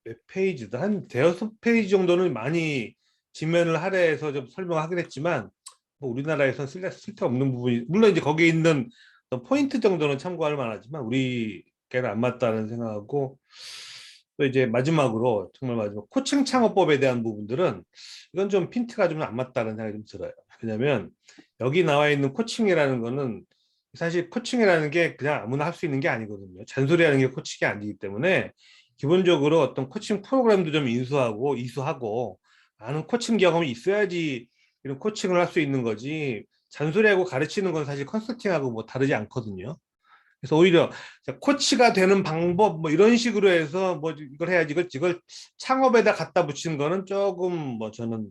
몇 페이지다 한 대여섯 페이지 정도는 많이 지면을 할애해서 좀 설명하긴 했지만 뭐 우리나라에선 쓸데없는 부분이 물론 이제 거기에 있는 어떤 포인트 정도는 참고할 만하지만 우리께는 안 맞다는 생각하고 또 이제 마지막으로 정말 마지막 코칭 창업법에 대한 부분들은 이건 좀 핀트가 좀 안 맞다는 생각이 좀 들어요. 왜냐하면 여기 나와 있는 코칭이라는 거는 사실 코칭이라는 게 그냥 아무나 할 수 있는 게 아니거든요. 잔소리하는 게 코칭이 아니기 때문에 기본적으로 어떤 코칭 프로그램도 좀 이수하고 많은 코칭 경험이 있어야지 이런 코칭을 할 수 있는 거지 잔소리하고 가르치는 건 사실 컨설팅하고 뭐 다르지 않거든요. 그래서 오히려 코치가 되는 방법 뭐 이런 식으로 해서 뭐 이걸 해야지 이걸 창업에다 갖다 붙이는 거는 조금 뭐 저는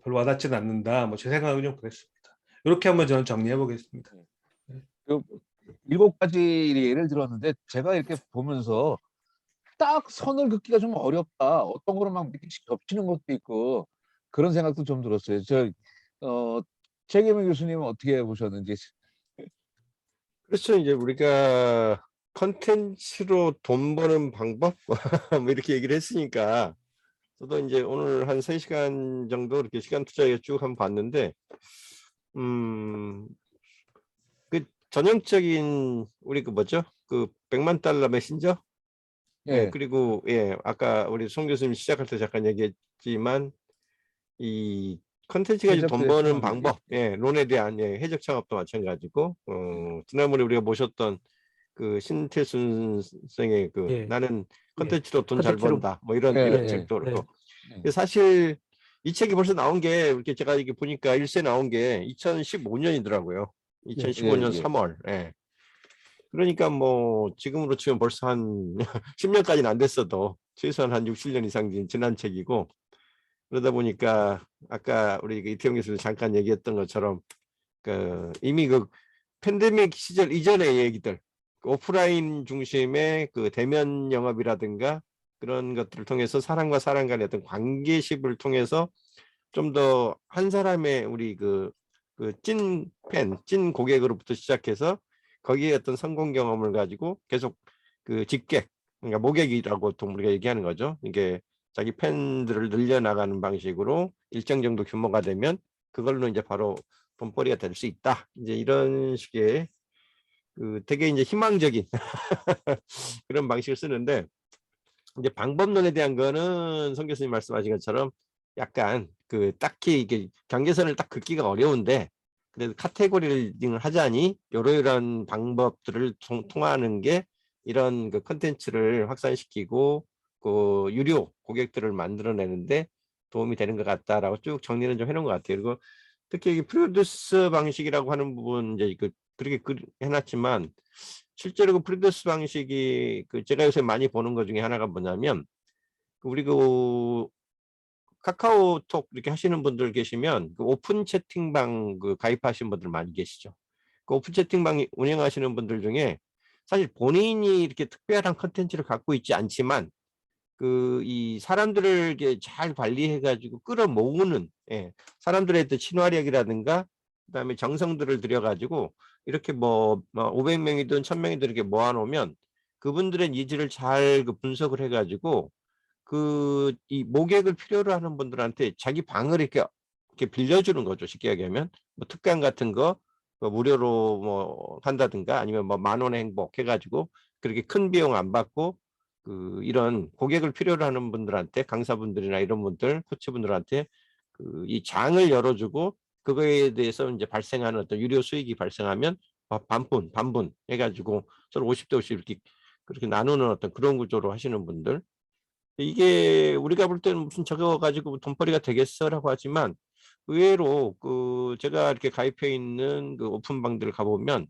별로 와닿지는 않는다. 뭐 제 생각은 좀 그랬습니다. 이렇게 한번 저는 정리해 보겠습니다. 그 7가지 예를 들었는데 제가 이렇게 보면서 딱 선을 긋기가 좀 어렵다. 어떤 거는 막 이렇게 겹치는 것도 있고 그런 생각도 좀 들었어요. 최계명 교수님은 어떻게 보셨는지. 그렇죠. 이제 우리가 컨텐츠로 돈 버는 방법 뭐 이렇게 얘기를 했으니까 저도 이제 오늘 한 3시간 정도 이렇게 시간 투자해서 쭉 한번 봤는데 그 전형적인 우리 그 뭐죠? 그 100만 달러 메신저? 예, 예. 그리고 예, 아까 우리 송 교수님 시작할 때 잠깐 얘기했지만 이 컨텐츠 가지고 돈 해적들의 버는 창업 얘기. 방법, 예, 론에 대한 예, 해적 창업도 마찬가지고 지난번에 우리가 모셨던 그 신태순 선생의 그 예, 나는 예. 컨텐츠로 돈 잘 컨텐츠로 번다 뭐 예, 이런 예, 책도 예. 그렇고 예. 사실 이 책이 벌써 나온 게 이렇게 제가 이게 보니까 일세 나온 게 2015년이더라고요. 예. 2015년 예. 3월. 예. 그러니까 뭐 지금으로 치면 벌써 한 10년까지는 안 됐어도 최소한 한 6, 7년 이상 지난 책이고 그러다 보니까 아까 우리 이태영 교수님 잠깐 얘기했던 것처럼 그 이미 그 팬데믹 시절 이전의 얘기들 오프라인 중심의 그 대면 영업이라든가 그런 것들을 통해서 사람과 사람 간의 어떤 관계십을 통해서 좀 더 한 사람의 우리 찐 팬, 찐 고객으로부터 시작해서 거기에 어떤 성공 경험을 가지고 계속 그 직객, 그러니까 모객이라고 또 우리가 얘기하는 거죠. 이게 자기 팬들을 늘려나가는 방식으로 일정 정도 규모가 되면 그걸로 이제 바로 돈벌이가 될 수 있다. 이제 이런 식의 그 되게 이제 희망적인 그런 방식을 쓰는데 이제 방법론에 대한 거는 성 교수님 말씀하신 것처럼 약간 그 딱히 이게 경계선을 딱 긋기가 어려운데 그래도 카테고리를 하자니 이런 방법들을 통하는 게 이런 그 컨텐츠를 확산시키고 그 유료 고객들을 만들어내는데 도움이 되는 것 같다라고 쭉 정리를 좀 해놓은 것 같아요. 그리고 특히 이 프로듀스 방식이라고 하는 부분 이제 그렇게 해놨지만 실제로 그 프로듀스 방식이 그 제가 요새 많이 보는 것 중에 하나가 뭐냐면 우리 그 카카오톡 이렇게 하시는 분들 계시면 그 오픈 채팅방 그 가입하신 분들 많이 계시죠. 그 오픈 채팅방 운영하시는 분들 중에 사실 본인이 이렇게 특별한 컨텐츠를 갖고 있지 않지만 그 이 사람들을 이렇게 잘 관리해 가지고 끌어모으는 사람들의 또 친화력이라든가 그다음에 정성들을 들여 가지고 이렇게 뭐 500명이든 1000명이든 이렇게 모아 놓으면 그분들의 니즈를 잘 그 분석을 해 가지고 그 이 모객을 필요로 하는 분들한테 자기 방을 이렇게 빌려주는 거죠. 쉽게 얘기하면 뭐 특강 같은 거 무료로 뭐 한다든가 아니면 뭐 10,000원의 행복 해가지고 그렇게 큰 비용 안 받고 그 이런 고객을 필요로 하는 분들한테 강사분들이나 이런 분들 코치분들한테 그 이 장을 열어주고 그거에 대해서 이제 발생하는 어떤 유료 수익이 발생하면 반분 해가지고 서로 50대 50 이렇게 그렇게 나누는 어떤 그런 구조로 하시는 분들. 이게 우리가 볼 때는 무슨 저거 가지고 돈벌이가 되겠어라고 하지만 의외로 그 제가 이렇게 가입해 있는 그 오픈방들을 가보면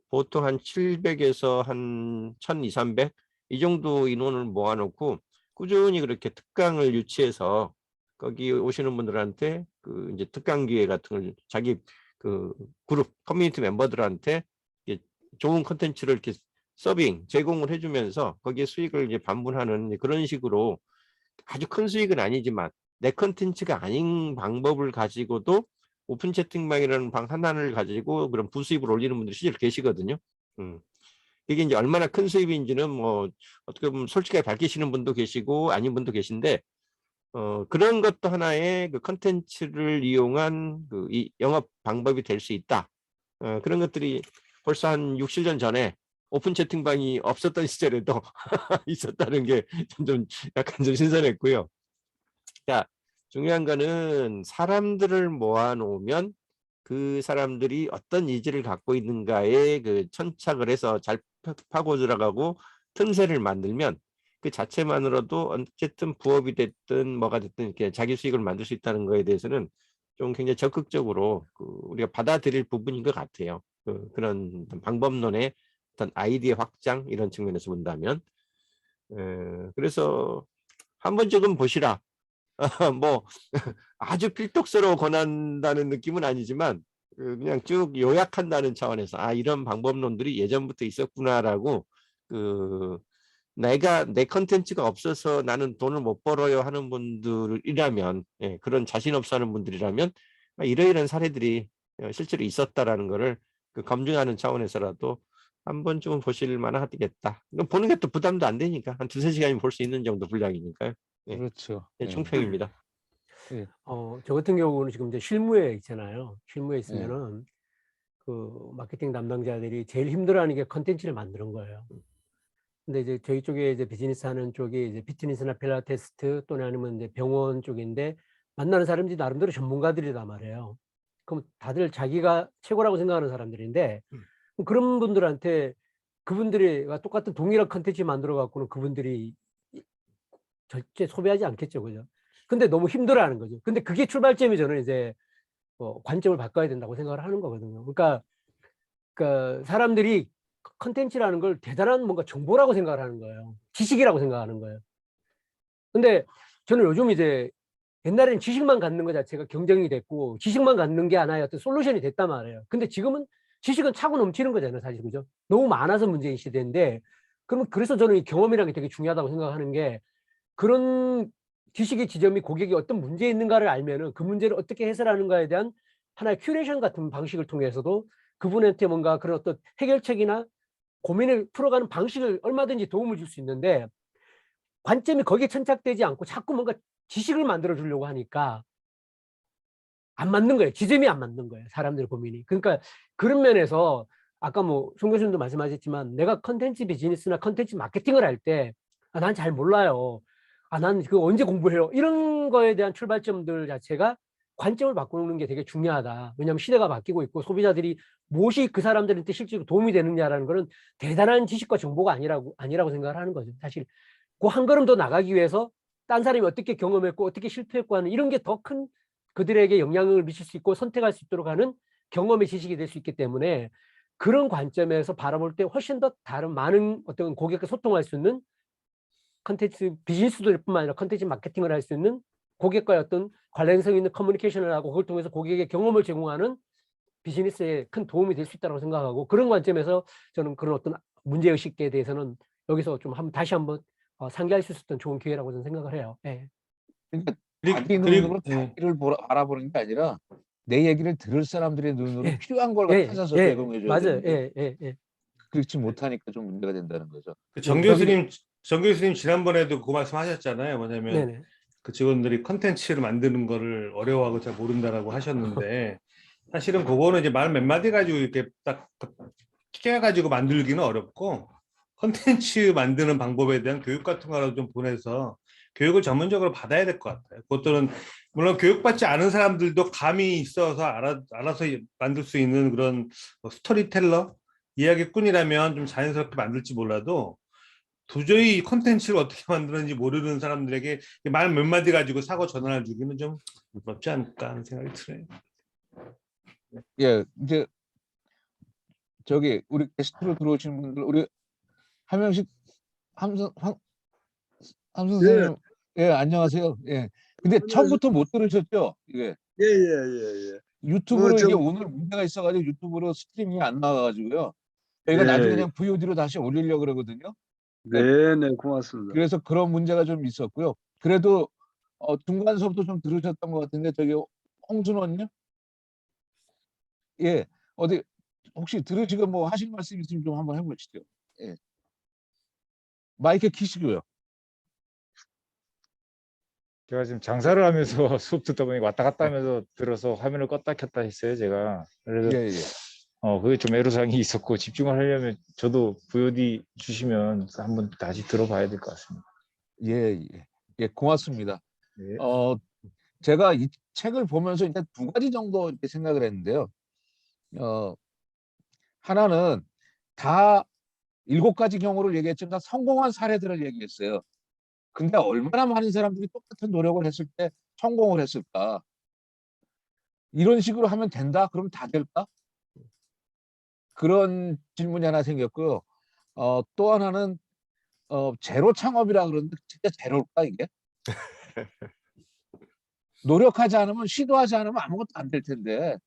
보통 한 700에서 한 1,200, 300 이 정도 인원을 모아놓고 꾸준히 그렇게 특강을 유치해서 거기 오시는 분들한테 그 이제 특강 기회 같은 걸 자기 그 그룹 커뮤니티 멤버들한테 좋은 컨텐츠를 이렇게 제공을 해주면서 거기에 수익을 이제 반분하는 그런 식으로 아주 큰 수익은 아니지만 내 컨텐츠가 아닌 방법을 가지고도 오픈 채팅방이라는 방 하나를 가지고 그런 부수입을 올리는 분들이 실제로 계시거든요. 이게 이제 얼마나 큰 수입인지는 뭐 어떻게 보면 솔직하게 밝히시는 분도 계시고 아닌 분도 계신데 그런 것도 하나의 그 컨텐츠를 이용한 그 이 영업 방법이 될 수 있다. 그런 것들이 벌써 한 6, 7년 전에 오픈 채팅방이 없었던 시절에도 있었다는 게 좀 약간 좀 신선했고요. 자, 중요한 거는 사람들을 모아놓으면 그 사람들이 어떤 니즈를 갖고 있는가에 그 천착을 해서 잘 파고 들어가고 틈새를 만들면 그 자체만으로도 어쨌든 부업이 됐든 뭐가 됐든 이렇게 자기 수익을 만들 수 있다는 거에 대해서는 좀 굉장히 적극적으로 그 우리가 받아들일 부분인 것 같아요. 그런 방법론의 어떤 아이디어 확장 이런 측면에서 본다면 그래서 한 번쯤은 보시라. 뭐 아주 필독서로 권한다는 느낌은 아니지만 그냥 쭉 요약한다는 차원에서 이런 방법론들이 예전부터 있었구나라고 그 내가 내 컨텐츠가 없어서 나는 돈을 못 벌어요 하는 분들이라면 그런 자신 없어 하는 분들이라면 이러이러한 사례들이 실제로 있었다라는 거를 그 검증하는 차원에서라도 한 번쯤은 보실 만하겠다. 보는 게 또 부담도 안 되니까 한 2~3시간이면 볼 수 있는 정도 분량이니까요. 그렇죠. 총평입니다. 저 같은 경우는 지금 이제 실무에 있잖아요. 실무에 예. 있으면은 그 마케팅 담당자들이 제일 힘들어하는 게 컨텐츠를 만드는 거예요. 근데 이제 저희 쪽에 이제 비즈니스 하는 쪽이 이제 피트니스나 필라테스트 또는 아니면 이제 병원 쪽인데 만나는 사람들이 나름대로 전문가들이란 말이에요. 그럼 다들 자기가 최고라고 생각하는 사람들인데 그런 분들한테 그분들이 똑같은 동일한 컨텐츠 만들어 갖고는 그분들이 절대 소비하지 않겠죠, 그죠? 근데 너무 힘들어하는 거죠. 근데 그게 출발점이 저는 이제 관점을 바꿔야 된다고 생각을 하는 거거든요. 그러니까 사람들이 컨텐츠라는 걸 대단한 뭔가 정보라고 생각을 하는 거예요. 지식이라고 생각하는 거예요. 근데 저는 요즘 이제 옛날에는 지식만 갖는 것 자체가 경쟁이 됐고 지식만 갖는 게 하나의 어떤 솔루션이 됐단 말이에요. 근데 지금은 지식은 차고 넘치는 거잖아요, 사실. 그죠? 너무 많아서 문제인 시대인데 그러면 그래서 저는 이 경험이라는 게 되게 중요하다고 생각하는 게 그런 지식의 지점이 고객이 어떤 문제에 있는가를 알면은 그 문제를 어떻게 해결하는가에 대한 하나의 큐레이션 같은 방식을 통해서도 그분한테 뭔가 그런 어떤 해결책이나 고민을 풀어가는 방식을 얼마든지 도움을 줄 수 있는데 관점이 거기에 천착되지 않고 자꾸 뭔가 지식을 만들어 주려고 하니까 안 맞는 거예요. 지점이 안 맞는 거예요. 사람들 고민이. 그러니까 그런 면에서 아까 뭐 송 교수님도 말씀하셨지만 내가 컨텐츠 비즈니스나 컨텐츠 마케팅을 할 때 난 잘 몰라요. 난 그거 언제 공부해요? 이런 거에 대한 출발점들 자체가 관점을 바꾸는 게 되게 중요하다. 왜냐하면 시대가 바뀌고 있고 소비자들이 무엇이 그 사람들한테 실제로 도움이 되느냐라는 거는 대단한 지식과 정보가 아니라고 생각을 하는 거죠. 사실 그 한 걸음 더 나가기 위해서 딴 사람이 어떻게 경험했고 어떻게 실패했고 하는 이런 게 더 큰 그들에게 영향을 미칠 수 있고 선택할 수 있도록 하는 경험의 지식이 될 수 있기 때문에 그런 관점에서 바라볼 때 훨씬 더 다른 많은 어떤 고객과 소통할 수 있는 컨텐츠 비즈니스뿐만 아니라 컨텐츠 마케팅을 할 수 있는 고객과의 어떤 관련성 있는 커뮤니케이션을 하고 그걸 통해서 고객의 경험을 제공하는 비즈니스에 큰 도움이 될 수 있다고 생각하고 그런 관점에서 저는 그런 어떤 문제의식에 대해서는 여기서 좀 다시 한번 상기할 수 있었던 좋은 기회라고 저는 생각을 해요. 예. 그러니까 그리고 자기 그리고 눈으로 자기를 알아보는 게 아니라 내 얘기를 들을 사람들의 눈으로 예. 필요한 걸 예. 찾아서 예. 제공해 줘야 맞아요. 되는데 예. 그렇지 못하니까 좀 문제가 된다는 거죠. 정 교수님 지난번에도 그 말씀하셨잖아요. 뭐냐면 네네. 그 직원들이 컨텐츠를 만드는 거를 어려워하고 잘 모른다라고 하셨는데 사실은 그거는 이제 말 몇 마디 가지고 이렇게 딱 깨가지고 만들기는 어렵고 컨텐츠 만드는 방법에 대한 교육 같은 거라도 좀 보내서 교육을 전문적으로 받아야 될 것 같아요. 그것들은 물론 교육받지 않은 사람들도 감이 있어서 알아서 만들 수 있는 그런 스토리텔러, 이야기꾼이라면 좀 자연스럽게 만들지 몰라도 도저히 컨텐츠를 어떻게 만드는지 모르는 사람들에게 말 몇 마디 가지고 사고 전환을 주기는 좀 어렵지 않을까 하는 생각이 들어요. 예, 이제 저기 우리 게스트로 들어오신 분들 우리 한 명씩 함 선생님 예 안녕하세요. 예. 근데 처음부터 못 들으셨죠? 예. 예. 유튜브로 이게 오늘 문제가 있어가지고 유튜브로 스트리밍이 안 나와가지고요. 저희가 나중에 예. 그냥 VOD로 다시 올리려고 그러거든요. 네네, 고맙습니다. 그래서 그런 문제가 좀 있었고요. 그래도 중간 수업도 좀 들으셨던 것 같은데 저기 홍순원요? 예. 어디 혹시 들으시고 뭐 하실 말씀 있으면 좀 한번 해보시죠. 예. 마이크 키시고요. 제가 지금 장사를 하면서 수업 듣다 보니 왔다 갔다 하면서 들어서 화면을 껐다 켰다 했어요, 제가. 그래서 예. 그게 좀 애로사항이 있었고 집중을 하려면 저도 VOD 주시면 한번 다시 들어봐야 될 것 같습니다. 예, 고맙습니다. 네. 제가 이 책을 보면서 일단 두 가지 정도 이렇게 생각을 했는데요. 하나는 다 7가지 경우를 얘기했지만 성공한 사례들을 얘기했어요. 근데 얼마나 많은 사람들이 똑같은 노력을 했을 때 성공을 했을까? 이런 식으로 하면 된다? 그럼 다 될까? 그런 질문이 하나 생겼고요. 또 하나는 제로 창업이라 그러는데 진짜 제로일까 이게? 노력하지 않으면 시도하지 않으면 아무것도 안 될 텐데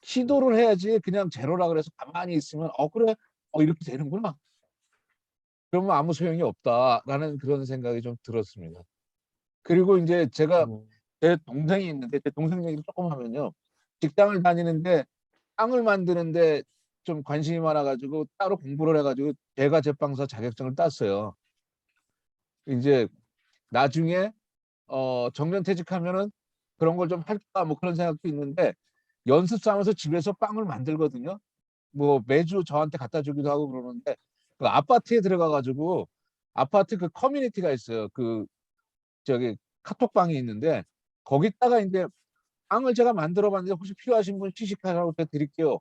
시도를 해야지 그냥 제로라 그래서 가만히 있으면 그래 이렇게 되는구나. 그러면 아무 소용이 없다라는 그런 생각이 좀 들었습니다. 그리고 이제 제가 제 동생이 있는데 제 동생 얘기를 조금 하면요. 직장을 다니는데 빵을 만드는데 좀 관심이 많아가지고 따로 공부를 해가지고 제과 제빵사 자격증을 땄어요. 이제 나중에 정년퇴직하면은 그런 걸 좀 할까 뭐 그런 생각도 있는데 연습 삼아서 집에서 빵을 만들거든요. 뭐 매주 저한테 갖다 주기도 하고 그러는데 그 아파트에 들어가가지고 아파트 그 커뮤니티가 있어요. 그 저기 카톡방이 있는데 거기다가 이제 빵을 제가 만들어 봤는데 혹시 필요하신 분 시식하라고 드릴게요.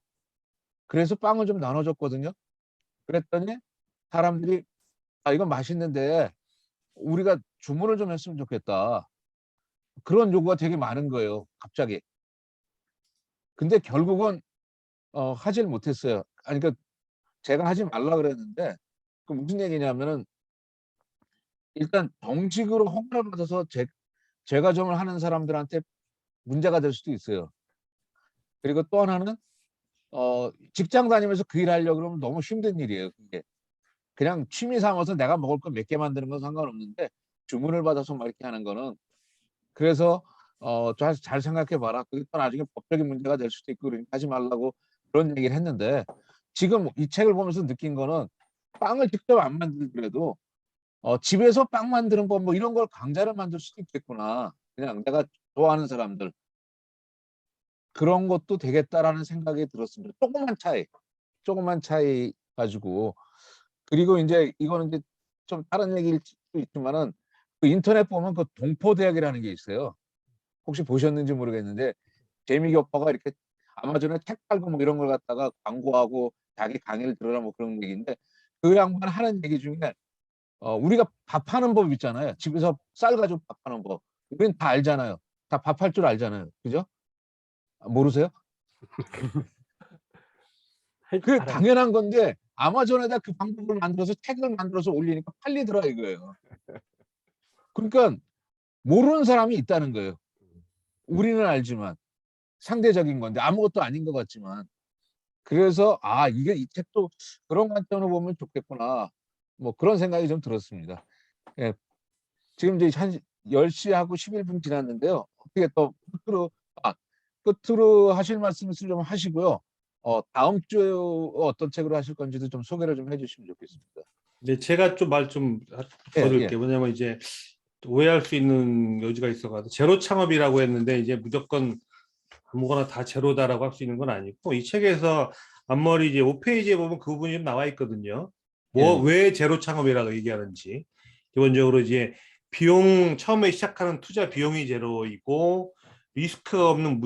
그래서 빵을 좀 나눠줬거든요. 그랬더니 사람들이 이건 맛있는데 우리가 주문을 좀 했으면 좋겠다. 그런 요구가 되게 많은 거예요. 갑자기. 근데 결국은 하질 못했어요. 아니 그러니까 제가 하지 말라 그랬는데 그 무슨 얘기냐면은 일단 정식으로 허가를 받아서 제과점을 하는 사람들한테 문제가 될 수도 있어요. 그리고 또 하나는 직장 다니면서 그 일 하려고 그러면 너무 힘든 일이에요. 그게. 그냥 취미 삼아서 내가 먹을 거 몇 개 만드는 건 상관없는데 주문을 받아서 막 이렇게 하는 거는 그래서 잘 생각해 봐라. 그게 또 나중에 법적인 문제가 될 수도 있고 그러니까 하지 말라고 그런 얘기를 했는데 지금 이 책을 보면서 느낀 거는 빵을 직접 안 만들더라도 집에서 빵 만드는 법 뭐 이런 걸 강좌를 만들 수도 있겠구나. 그냥 내가 좋아하는 사람들 그런 것도 되겠다라는 생각이 들었습니다. 조그만 차이 가지고 그리고 이제 이거는 이제 좀 다른 얘기일 수도 있지만은 그 인터넷 보면 그 동포대학이라는 게 있어요. 혹시 보셨는지 모르겠는데 재미기 오빠가 이렇게 아마존에 책 팔고 뭐 이런 걸 갖다가 광고하고 자기 강의를 들으라 뭐 그런 얘기인데 그 양반 하는 얘기 중에 우리가 밥하는 법 있잖아요. 집에서 쌀 가지고 밥하는 법. 우리는 다 알잖아요. 다 밥할 줄 알잖아요. 그죠? 모르세요? 그게 알아요. 당연한 건데 아마존에다 그 방법을 만들어서 책을 만들어서 올리니까 팔리더라 이거예요. 그러니까 모르는 사람이 있다는 거예요. 우리는 알지만 상대적인 건데 아무것도 아닌 것 같지만 그래서 이게 이 책도 그런 관점으로 보면 좋겠구나 뭐 그런 생각이 좀 들었습니다. 예, 지금 이제 한 10시하고 11분 지났는데요. 어떻게 또 끝으로 하실 말씀을 좀 하시고요. 다음 주에 어떤 책으로 하실 건지도 좀 소개를 좀 해주시면 좋겠습니다. 네, 제가 좀 말 좀 예, 거둘게요. 왜냐면 이제 오해할 수 있는 여지가 있어가지고 제로 창업이라고 했는데 이제 무조건 아무거나 다 제로다라고 할 수 있는 건 아니고 이 책에서 앞머리 이제 5페이지에 보면 그 부분이 좀 나와 있거든요. 예. 왜 제로 창업이라고 얘기하는지. 기본적으로 이제 비용 처음에 시작하는 투자 비용이 제로이고 리스크가 없는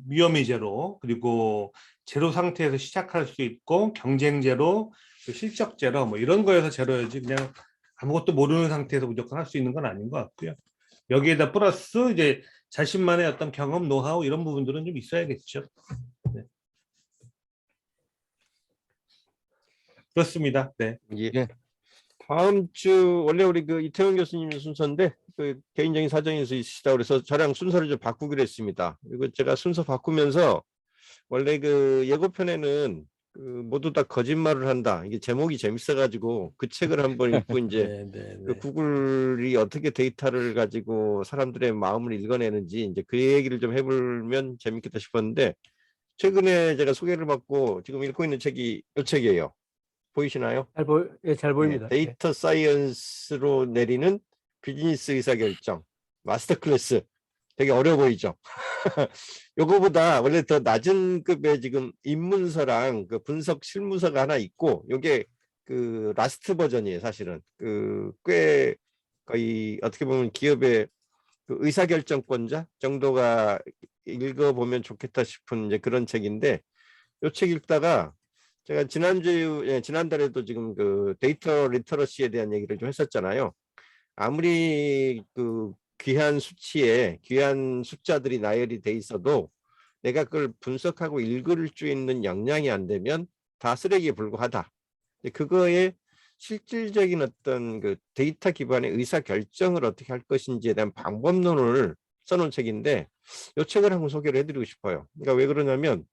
위험이 제로, 그리고 제로 상태에서 시작할 수 있고 경쟁 제로, 실적 제로 뭐 이런 거에서 제로야지 그냥 아무것도 모르는 상태에서 무조건 할 수 있는 건 아닌 것 같고요. 여기에다 플러스 이제 자신만의 어떤 경험, 노하우 이런 부분들은 좀 있어야겠죠. 네. 그렇습니다. 네. 예. 예. 다음 주 원래 우리 그 이태원 교수님 순서인데 그 개인적인 사정이 있으시다 그래서 저랑 순서를 좀 바꾸기로 했습니다. 그리고 제가 순서 바꾸면서 원래 그 예고편에는 그 모두 다 거짓말을 한다. 이게 제목이 재밌어가지고 그 책을 한번 읽고 이제 네, 네, 그 네. 구글이 어떻게 데이터를 가지고 사람들의 마음을 읽어내는지 이제 그 얘기를 좀 해보면 재밌겠다 싶었는데 최근에 제가 소개를 받고 지금 읽고 있는 책이 이 책이에요. 보이시나요? 잘 보입니다. 예. 데이터 사이언스로 내리는 비즈니스 의사결정 마스터 클래스. 되게 어려워 보이죠? 요거보다 원래 더 낮은 급의 지금 입문서랑 그 분석 실무서가 하나 있고 요게 그 라스트 버전이에요. 사실은 그 꽤 거의 어떻게 보면 기업의 그 의사결정권자 정도가 읽어보면 좋겠다 싶은 이제 그런 책인데 요 책 읽다가 제가 지난달에도 지금 그 데이터 리터러시에 대한 얘기를 좀 했었잖아요. 아무리 그 귀한 수치에 귀한 숫자들이 나열이 돼 있어도 내가 그걸 분석하고 읽을 수 있는 역량이 안 되면 다 쓰레기에 불과하다. 그거에 실질적인 어떤 그 데이터 기반의 의사 결정을 어떻게 할 것인지에 대한 방법론을 써놓은 책인데 이 책을 한번 소개를 해드리고 싶어요. 그러니까 왜 그러냐면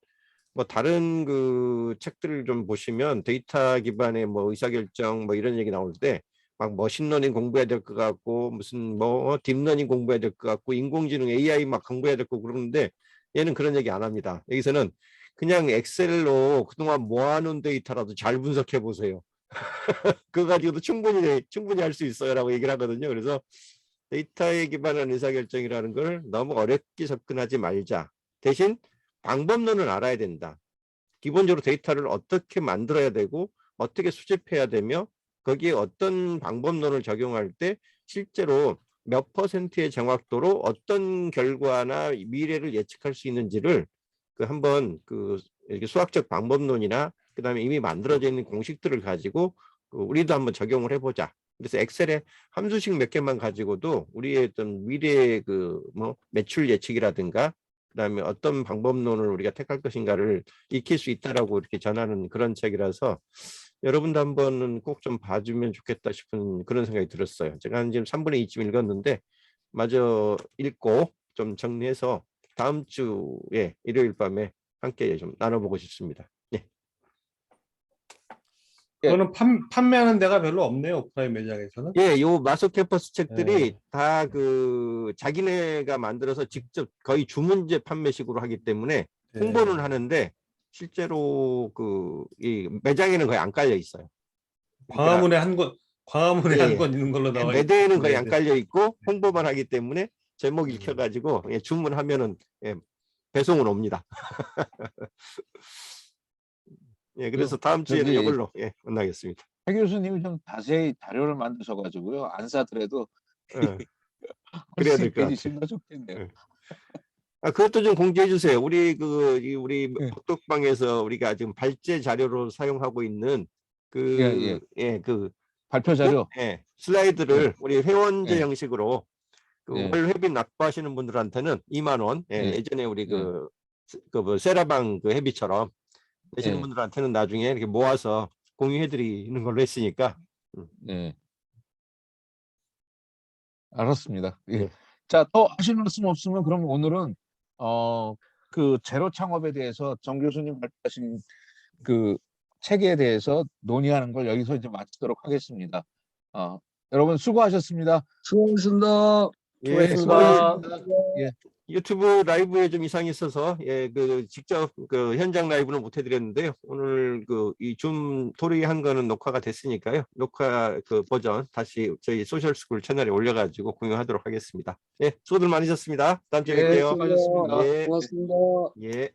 뭐 다른 그 책들을 좀 보시면 데이터 기반의 뭐 의사결정 뭐 이런 얘기 나올 때 막 머신러닝 공부해야 될 것 같고 무슨 뭐 딥러닝 공부해야 될 것 같고 인공지능 AI 막 공부해야 될 거 그러는데 얘는 그런 얘기 안 합니다. 여기서는 그냥 엑셀로 그동안 모아놓은 데이터라도 잘 분석해 보세요. 그거 가지고도 충분히 할 수 있어요라고 얘기를 하거든요. 그래서 데이터에 기반한 의사결정이라는 걸 너무 어렵게 접근하지 말자. 대신 방법론을 알아야 된다. 기본적으로 데이터를 어떻게 만들어야 되고 어떻게 수집해야 되며 거기에 어떤 방법론을 적용할 때 실제로 몇 퍼센트의 정확도로 어떤 결과나 미래를 예측할 수 있는지를 그 한번 그 이렇게 수학적 방법론이나 그다음에 이미 만들어져 있는 공식들을 가지고 우리도 한번 적용을 해보자. 그래서 엑셀에 함수식 몇 개만 가지고도 우리의 어떤 미래의 그 뭐 매출 예측이라든가 그다음에 어떤 방법론을 우리가 택할 것인가를 익힐 수 있다라고 이렇게 전하는 그런 책이라서 여러분도 한번은 꼭 좀 봐주면 좋겠다 싶은 그런 생각이 들었어요. 제가 한 지금 3분의 2쯤 읽었는데 마저 읽고 좀 정리해서 다음 주에 일요일 밤에 함께 좀 나눠보고 싶습니다. 네. 그거는 판매하는 데가 별로 없네요. 오프라인 매장에서는. 예, 요 마소 캠퍼스 책들이 네. 다 그 자기네가 만들어서 직접 거의 주문제 판매식으로 하기 때문에 홍보는 네. 하는데 실제로 그 이 매장에는 거의 안 깔려 있어요. 광화문에 한 권, 광화문에 한 예, 권 있는 걸로 나와 있고. 매대에는 거의 안 네, 깔려 있고 홍보만 하기 때문에 제목 읽혀가지고 예, 주문하면은 예, 배송은 옵니다. 예, 그래서 다음 주에는 저기 이걸로 예, 만나겠습니다. 해 교수님이 좀 자세히 자료를 만드셔가지고요 안 사더라도 예, 할 그래야 수 될 있게 것 해주시면 같아요. 좋겠네요. 예. 그것도 좀 공지해 주세요. 우리 우리 예. 복덕방에서 우리가 지금 발제 자료로 사용하고 있는 그 발표 자료. 슬라이드를 우리 회원제 예. 형식으로 예. 월 회비 납부하시는 분들한테는 2만 원. 예. 예전에 우리 예. 뭐 세라방 그 회비처럼 내시는 예. 분들한테는 나중에 이렇게 모아서 공유해 드리는 걸로 했으니까. 네. 알았습니다. 예. 네. 자, 더 하실 말씀 없으면 그럼 오늘은 그 제로 창업에 대해서 정 교수님 발표하신 그 책에 대해서 논의하는 걸 여기서 이제 마치도록 하겠습니다. 여러분 수고하셨습니다. 수고하셨습니다. 예, 수고하셨습니다. 유튜브 라이브에 좀 이상이 있어서 직접 그 현장 라이브는 못 해드렸는데요. 오늘 이 줌 토의한 거는 녹화가 됐으니까요. 녹화 그 버전 다시 저희 소셜스쿨 채널에 올려가지고 공유하도록 하겠습니다. 예, 수고들 많으셨습니다. 다음 주에 예, 뵐게요. 수고하셨습니다. 예. 고맙습니다. 예.